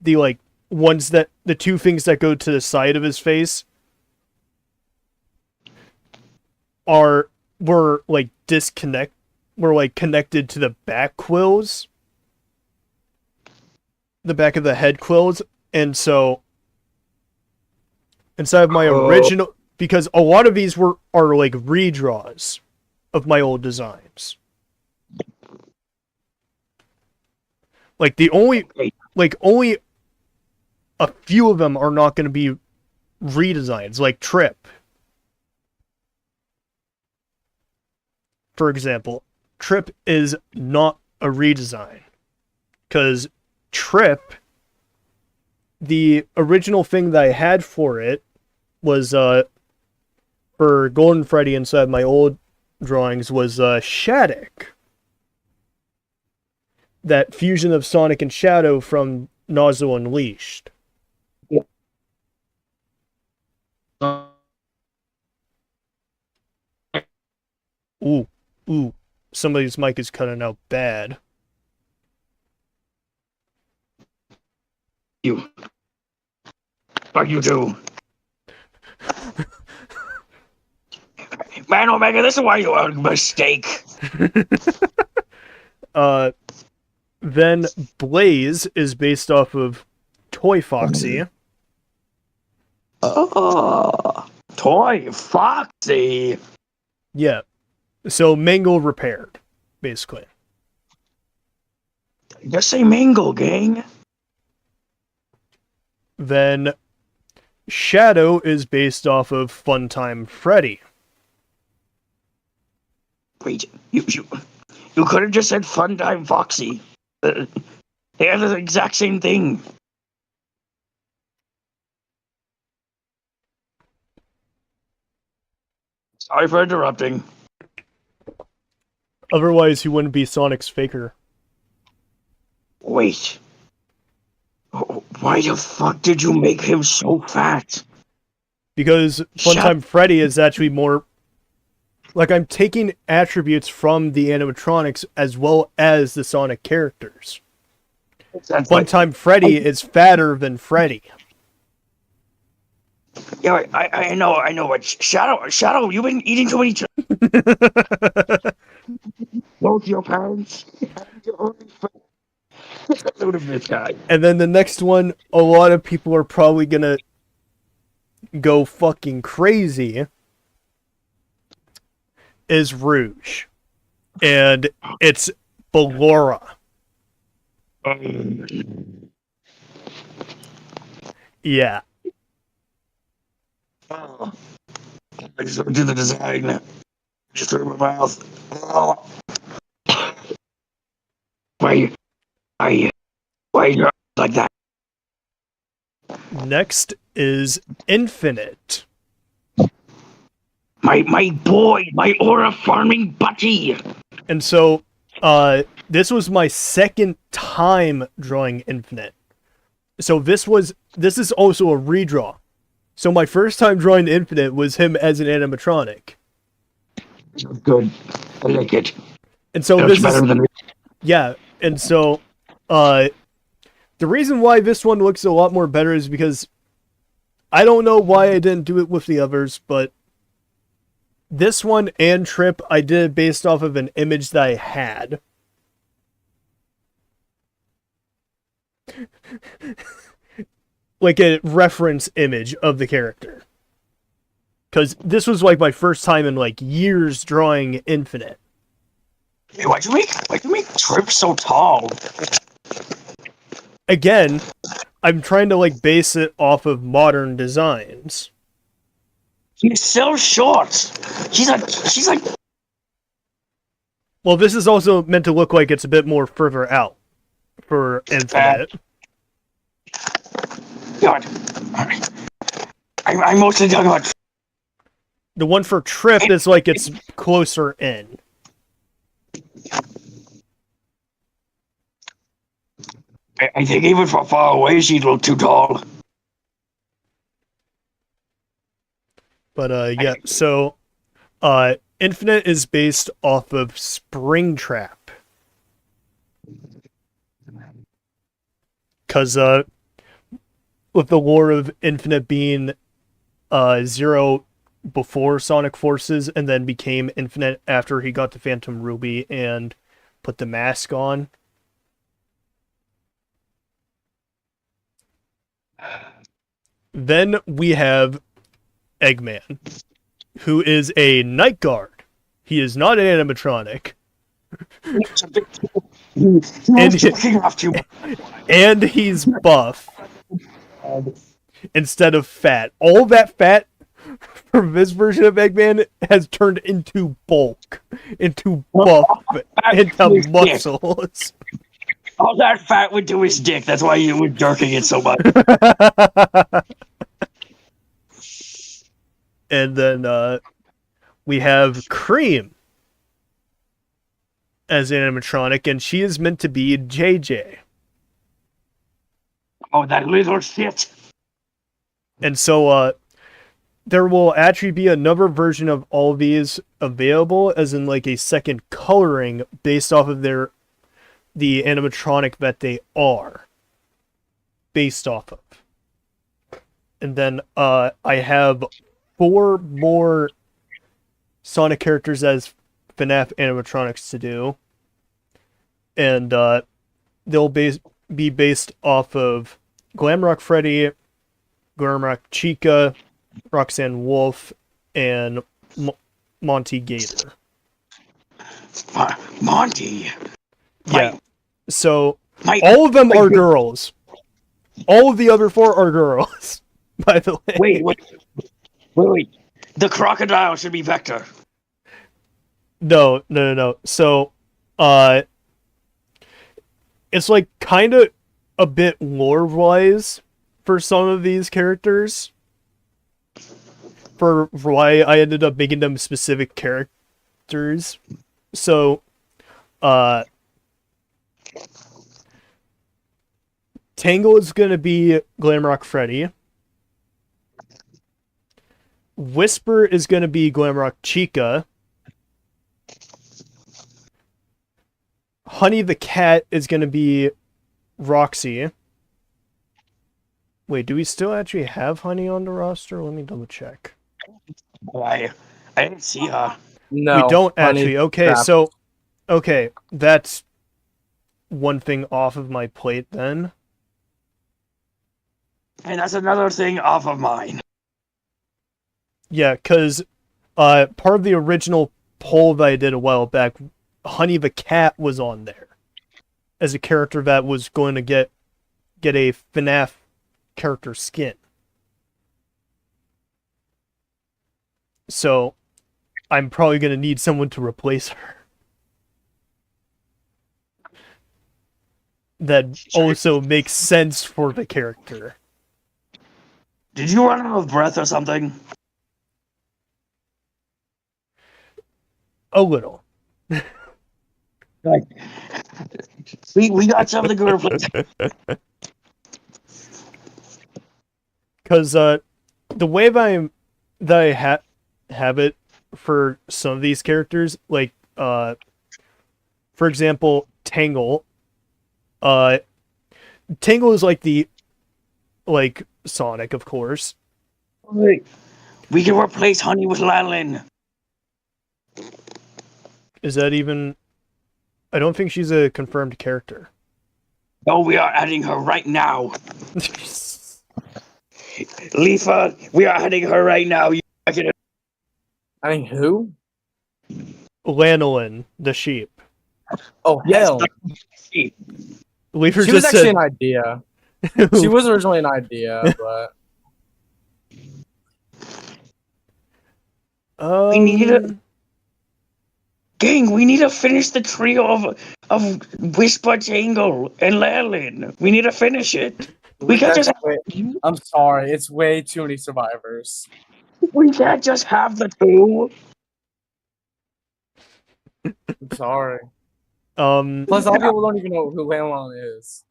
the like ones that the two things that go to the side of his face were like connected to the back quills, the back of the head quills, and so inside of my original, because a lot of these are like redraws of my old designs. Like only a few of them are not going to be redesigns, like Trip. For example, Trip is not a redesign. Because Trip, the original thing that I had for it was, for Golden Freddy inside my old drawings was Shattuck. That fusion of Sonic and Shadow from Nozzle Unleashed. Ooh, somebody's mic is cutting out bad. You. Fuck you too. Man, Omega, this is why you are a mistake. Then Blaze is based off of Toy Foxy. Toy Foxy. Yeah. So Mangle repaired, basically. Just say Mangle, gang. Then Shadow is based off of Funtime Freddy. Wait, you could have just said Funtime Foxy. They are the exact same thing. Sorry for interrupting. Otherwise, he wouldn't be Sonic's faker. Wait. Why the fuck did you make him so fat? Because Funtime Freddy is actually more... Like, I'm taking attributes from the animatronics as well as the Sonic characters. Funtime Freddy is fatter than Freddy. Yeah, I know, but Shadow, you've been eating too many both your parents. And then the next one, a lot of people are probably gonna go fucking crazy, is Rouge. And it's Ballora. Yeah. I just want to do the design. Just through my mouth. Why are you like that? Next is Infinite. My boy, my aura farming buddy. And so, this was my second time drawing Infinite. So this is also a redraw. So my first time drawing Infinite was him as an animatronic. Good. I like it. And so That's better than me. yeah, and so the reason why this one looks a lot more better is because I don't know why I didn't do it with the others, but this one and Trip I did it based off of an image that I had. Like a reference image of the character. Because this was like my first time in like years drawing Infinite. Hey, why'd you make Trip so tall? Again, I'm trying to like base it off of modern designs. He's so short. She's like. Well, this is also meant to look like it's a bit more further out for Infinite. God. I'm mostly talking about. The one for Trip is like it's closer in. I think even from far away, she'd look too tall. But yeah, so Infinite is based off of Springtrap. Because with the lore of Infinite being Zero before Sonic Forces and then became Infinite after he got the Phantom Ruby and put the mask on. Then we have Eggman, who is a night guard. He is not an animatronic. And he's buff instead of fat. All that fat from this version of Eggman has turned into bulk, into buff, into muscles. All that fat went to his dick. That's why you were jerking it so much. And then we have Cream as an animatronic, and she is meant to be JJ. Oh, that little shit. And so there will actually be another version of all of these available, as in like a second coloring based off of the animatronic that they are based off of. And then I have 4 more Sonic characters as FNAF animatronics to do. And they'll be based off of Glamrock Freddy, Glamrock Chica, Roxanne Wolf, and Monty Gator. Monty. Yeah. So all of them are girls. All of the other 4 are girls. By the way. Wait. The crocodile should be Vector. No. So, it's like kind of a bit lore-wise for some of these characters. For why I ended up making them specific characters. So, Tangle is going to be Glamrock Freddy. Whisper is going to be Glamrock Chica. Honey the Cat is going to be Roxy. Wait, do we still actually have Honey on the roster? Let me double check. I didn't see her. No, we don't Honey actually. Okay, Trap. so that's one thing off of my plate then. And that's another thing off of mine. Yeah, because part of the original poll that I did a while back, Honey the Cat was on there as a character that was going to get a FNAF character skin. So I'm probably going to need someone to replace her. That also makes sense for the character. Did you run out of breath or something? A little. Like, we got something to replace. Because the way that I have it for some of these characters, like for example, Tangle. Tangle is like Sonic, of course. Wait. We can replace Honey with Lanlin. Is that even? I don't think she's a confirmed character. No, we are adding her right now. Leafa, we are adding her right now. I think who? Lanolin, the sheep. Oh Yes, hell! Leafer She was just actually said. an idea. She was originally an idea, but We need a gang. We need to finish the trio of Whisper, Tangle, and Lanlin. We need to finish it. We can't just. I'm sorry, it's way too many survivors. We can't just have the two. I'm sorry. Plus, all people don't even know who Lanlon is.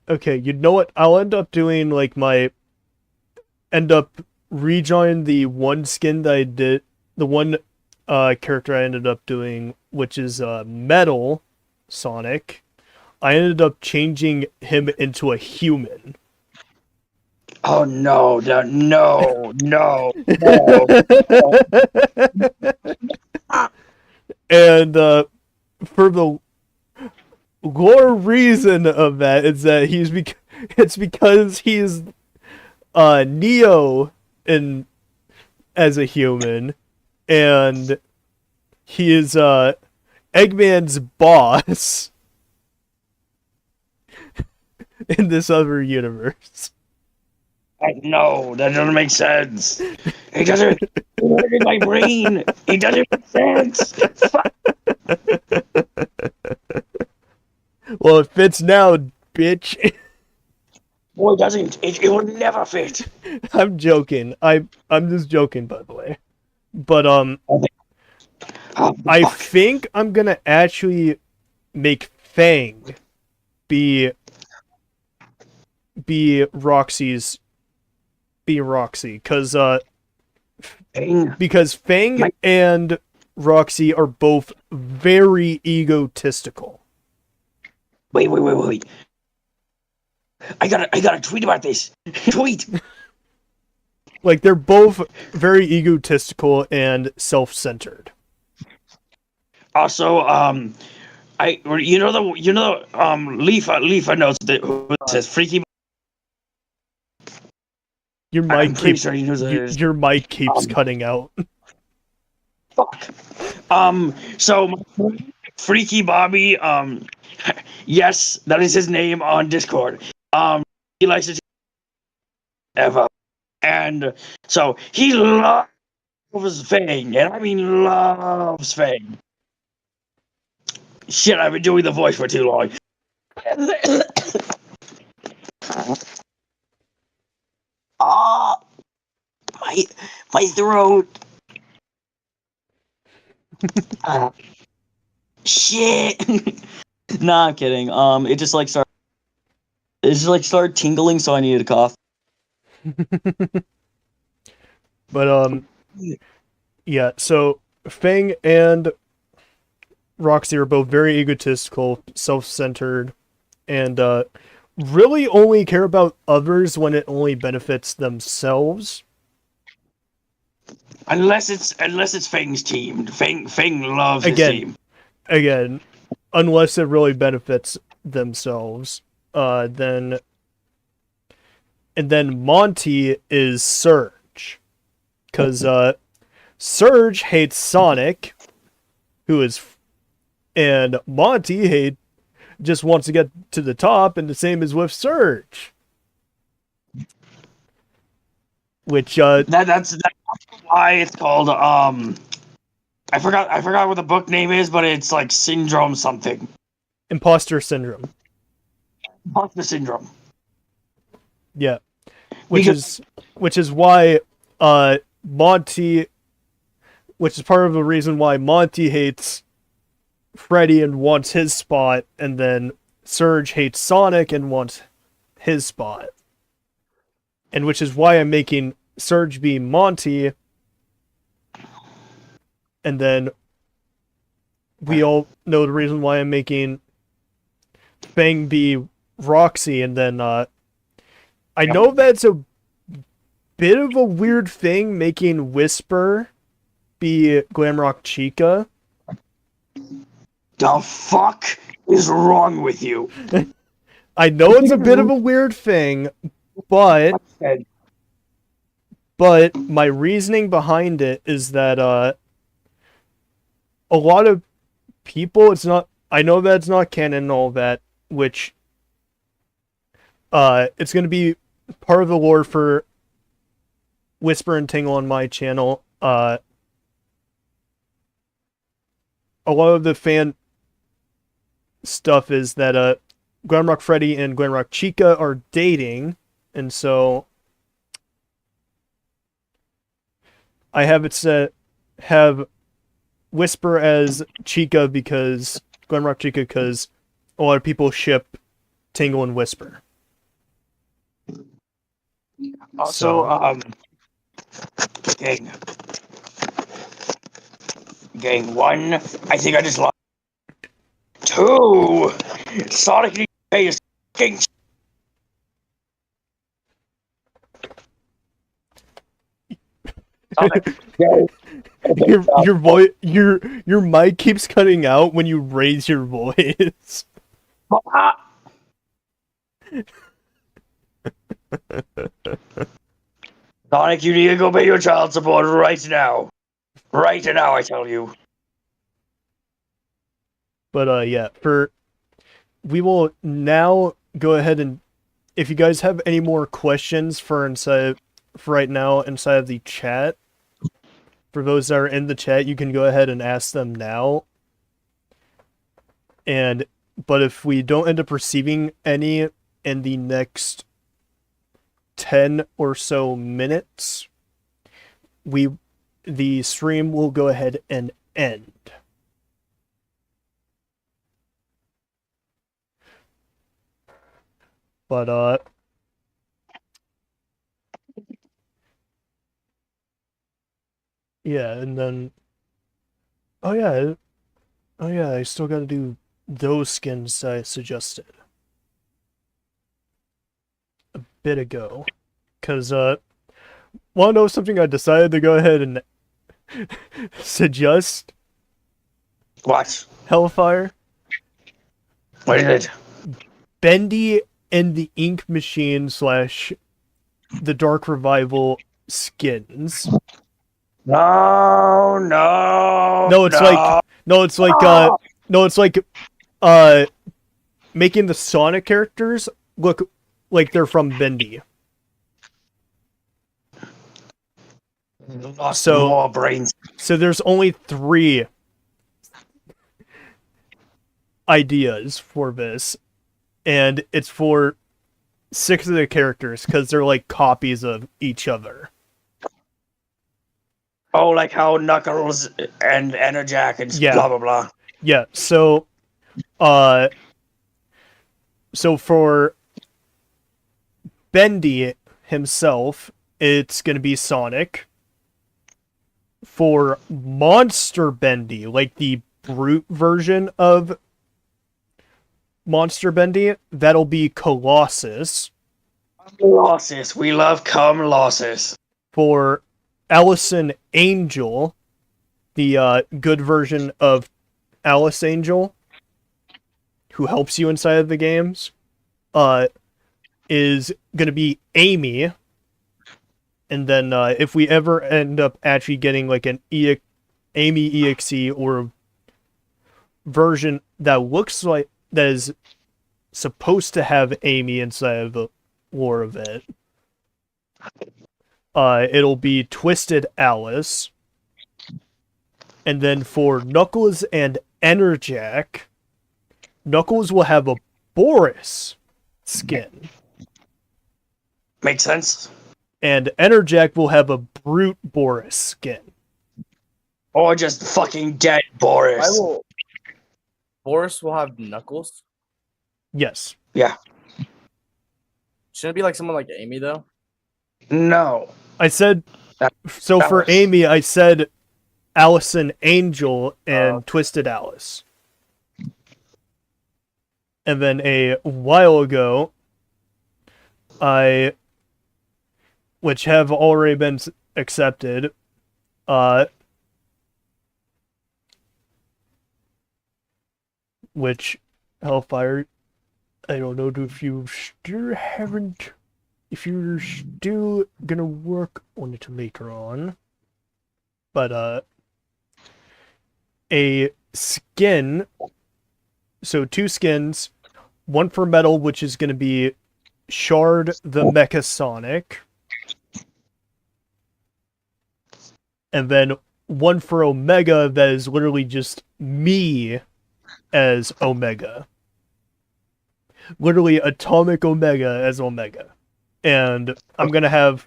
Okay, you know what? I'll end up doing like end up rejoin the one skin that I did, the one character I ended up doing, which is Metal Sonic. I ended up changing him into a human. Oh no! No! And for the lore reason of that is that it's because he's Neo as a human, and he is Eggman's boss in this other universe. No, that doesn't make sense. It doesn't. In my brain, it doesn't make sense. Well, it fits now, bitch. Boy, doesn't it? It will never fit. I'm joking. I'm just joking, by the way. But Oh, I fuck. think I'm gonna actually make Fang be Roxy, Dang. because Fang My- and Roxy are both very egotistical. Wait. I gotta tweet about this. Tweet. Like, they're both very egotistical and self-centered. Also, Leafa knows who this is. Freaky. Your I'm mic pretty keeps sure he knows who it is. your mic keeps cutting out. Fuck. So my friend, Freaky Bobby, yes, that is his name on Discord. He likes to ever, and so he loves Fang, and I mean loves Fang. Shit, I've been doing the voice for too long. Ah, my throat. Shit. Nah, I'm kidding. It just started tingling, so I needed a cough. But yeah, so Fang and Roxy are both very egotistical, self-centered, and really only care about others when it only benefits themselves. Unless it's Fang's team. Fang loves his team. Again, unless it really benefits themselves, then Monty is Surge, because Surge hates Sonic, and Monty just wants to get to the top, and the same is with Surge. Which That's why it's called I forgot what the book name is, but it's like Syndrome something. Imposter Syndrome. Imposter Syndrome. Yeah. which is why Monty, which is part of the reason why Monty hates Freddy and wants his spot, and then Surge hates Sonic and wants his spot. And which is why I'm making Surge be Monty, and then we all know the reason why I'm making Fang be Roxy, and then I know that's a bit of a weird thing making Whisper be Glamrock Chica. The fuck is wrong with you? I know it's a bit of a weird thing, but my reasoning behind it is that a lot of people, I know that it's not canon and all that, which it's going to be part of the lore for Whisper and Tingle on my channel. A lot of the fan stuff is that Glamrock Freddy and Glamrock Chica are dating, and so I have it set, have Whisper as Chica because Glamrock Chica, because a lot of people ship Tingle and Whisper. Also, gang one, I think I just lost. Two, Sonic needs to pay his fucking. Sonic, go. Your voice, your mic keeps cutting out when you raise your voice. Sonic, you need to go pay your child support right now. Right now, I tell you. But yeah, we will now go ahead and, if you guys have any more questions for right now inside of the chat, for those that are in the chat, you can go ahead and ask them now. But if we don't end up receiving any in the next 10 or so minutes, the stream will go ahead and end. But yeah, and then oh yeah, I still got to do those skins I suggested a bit ago, because want to know something I decided to go ahead and suggest? What? Hellfire. What is it? Bendy and the Ink Machine / the Dark Revival skins. No, it's like making the Sonic characters look like they're from Bendy. Lost more brains. So there's only 3 ideas for this, and it's for 6 of the characters because they're like copies of each other. Oh, like how Knuckles and Enerjack and blah blah blah. Yeah, so for Bendy himself, it's gonna be Sonic. For Monster Bendy, like the brute version of Monster Bendy, that'll be Colossus. Colossus, we love Colossus. For Allison Angel, the good version of Alice Angel, who helps you inside of the games, is gonna be Amy. And then if we ever end up actually getting like an Amy EXE or version that looks like, that is supposed to have Amy inside of the lore of it, it'll be Twisted Alice. And then for Knuckles and Enerjack, Knuckles will have a Boris skin. Makes sense. And Enerjack will have a brute Boris skin. Or just fucking dead Boris. Boris will have Knuckles. Yes. Yeah. Shouldn't it be like someone like Amy though? No. I said, so for Alice. Amy, I said Allison Angel and Twisted Alice. And then a while ago, which have already been accepted, which Hellfire, I don't know if you still haven't, if you're still gonna work on it later on, but a skin, so 2 skins, one for metal, which is gonna be Shard the Mecha Sonic, and then one for Omega that is literally just me as Omega. Literally Atomic Omega as Omega. And I'm gonna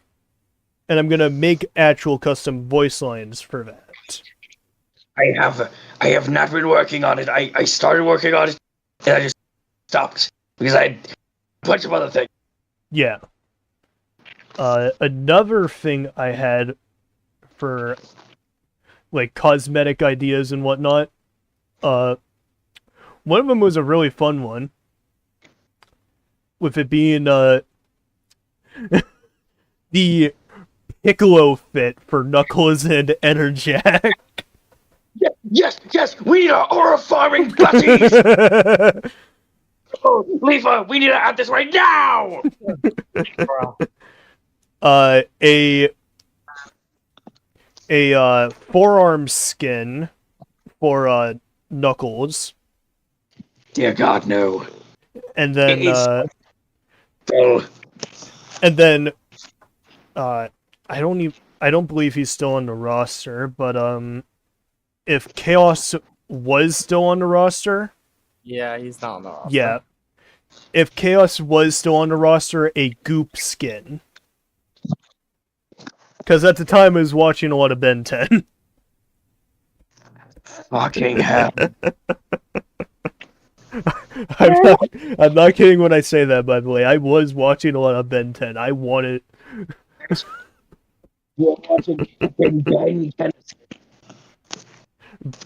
make actual custom voice lines for that. I have not been working on it. I started working on it and I just stopped because I had a bunch of other things. Yeah. Another thing I had for like cosmetic ideas and whatnot, one of them was a really fun one, with it being the Piccolo fit for Knuckles and Enerjack. Yes, we need a horrifying butties! Oh, Leafa, we need to add this right now! A forearm skin for Knuckles. Dear God, no. And then Oh. I don't believe he's still on the roster, but if Chaos was still on the roster, Yeah, he's not on the roster. yeah. If Chaos was still on the roster, a Goop skin. Because at the time I was watching a lot of Ben 10. Fucking hell. I'm not kidding when I say that, by the way. I was watching a lot of Ben 10. I wanted... You're watching Ben 10.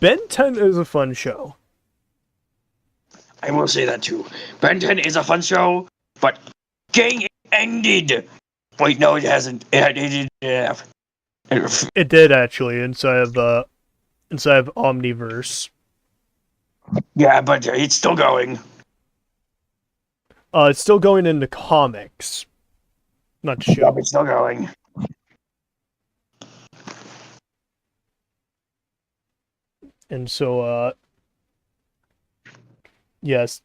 Ben 10 is a fun show. I will say that too. Ben 10 is a fun show, but gang ended. Wait, no, it hasn't. It did. It did, actually, inside of Omniverse. Yeah, but it's still going. It's still going into comics. Not the Yeah, show. it's still going. And so, yes.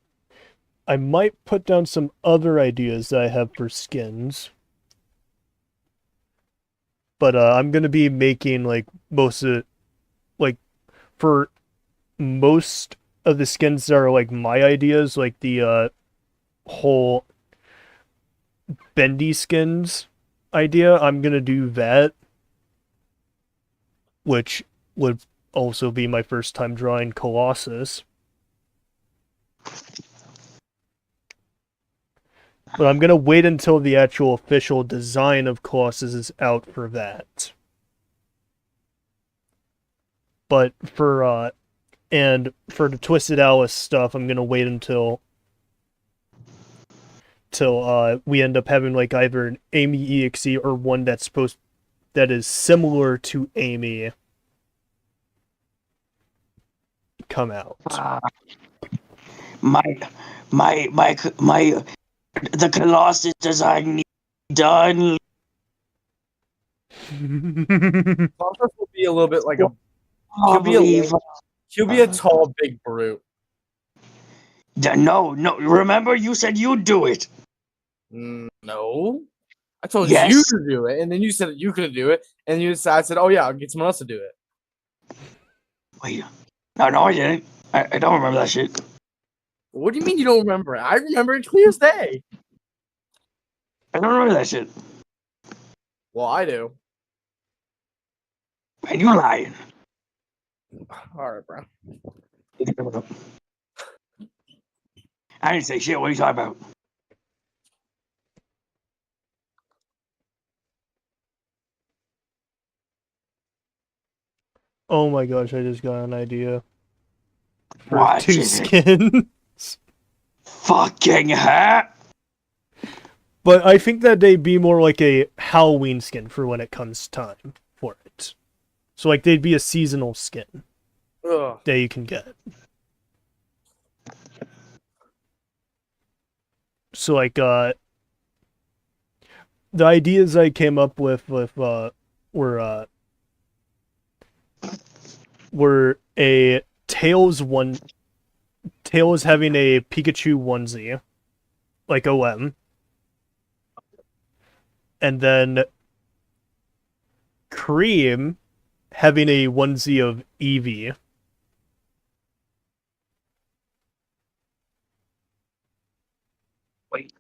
I might put down some other ideas that I have for skins. But I'm going to be making, like, most of... Like, for most of the skins that are, like, my ideas, like the whole bendy skins idea, I'm going to do that. Which would also be my first time drawing Colossus. But I'm going to wait until the actual official design of Colossus is out for that. But for the Twisted Alice stuff, I'm going to wait until we end up having like either an Amy EXE or one that is similar to Amy come out. The Colossus design needs done. Colossus will be a little bit like a. Leave. He'll be a tall, big brute. No. Remember, you said you'd do it. No, I told Yes. you to do it, and then you said you couldn't do it, and I said, "Oh yeah, I'll get someone else to do it." Wait, no, I didn't. I don't remember that shit. What do you mean you don't remember it? I remember it clear as day. I don't remember that shit. Well, I do. Man, you're lying. All right, bro. I didn't say shit. What are you talking about? Oh my gosh, I just got an idea for What two is it? skins. Fucking hat. But I think that they'd be more like a Halloween skin for when it comes time for it. So like they'd be a seasonal skin Ugh. that you can get. So like the ideas I came up with were a Tails having a Pikachu onesie, like OM. And then Cream having a onesie of Eevee. Wait.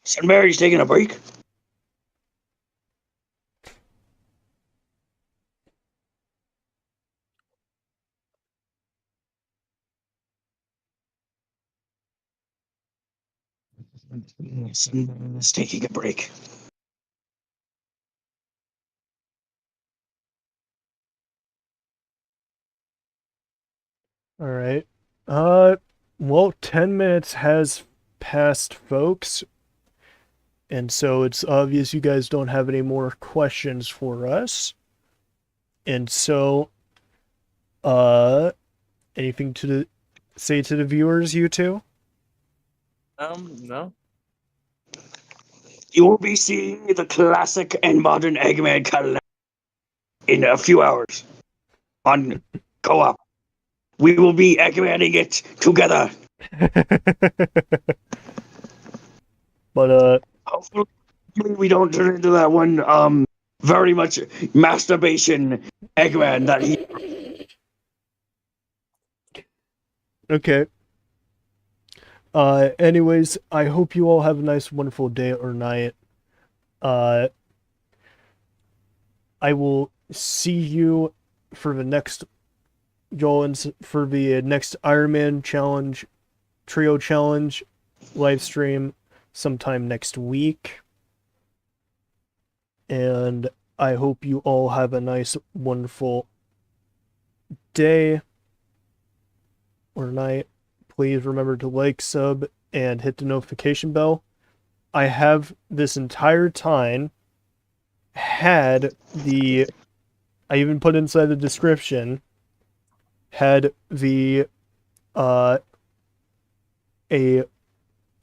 Sunberry's taking a break? Sunberry's taking a break. All right. Well, 10 minutes has passed, folks. And so it's obvious you guys don't have any more questions for us. And so, anything to say to the viewers, you two? No. You will be seeing the classic and modern Eggman collab in a few hours on Co-op. We will be Eggmaning it together. But, Hopefully we don't turn into that one very much masturbation Eggman that he... okay. Anyways, I hope you all have a nice, wonderful day or night. I will see you for the next for the next Iron Man challenge, trio challenge, live stream sometime next week. And I hope you all have a nice, wonderful day or night. Please remember to like, sub, and hit the notification bell. I have this entire time had the, I even put inside the description, had the, a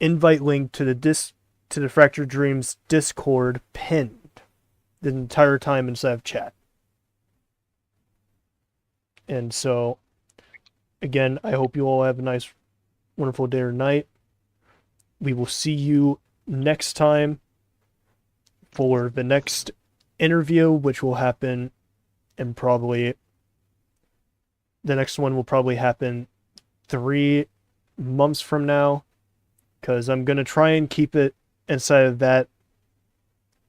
invite link to the Fractured Dreams Discord pinned the entire time inside of chat. And so, again, I hope you all have a nice, wonderful day or night. We will see you next time for the next interview, which will happen in probably... The next one will probably happen 3 months from now, because I'm going to try and keep it inside of that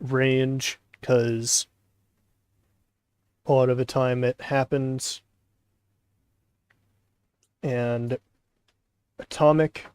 range, because a lot of the time it happens. And Atomic,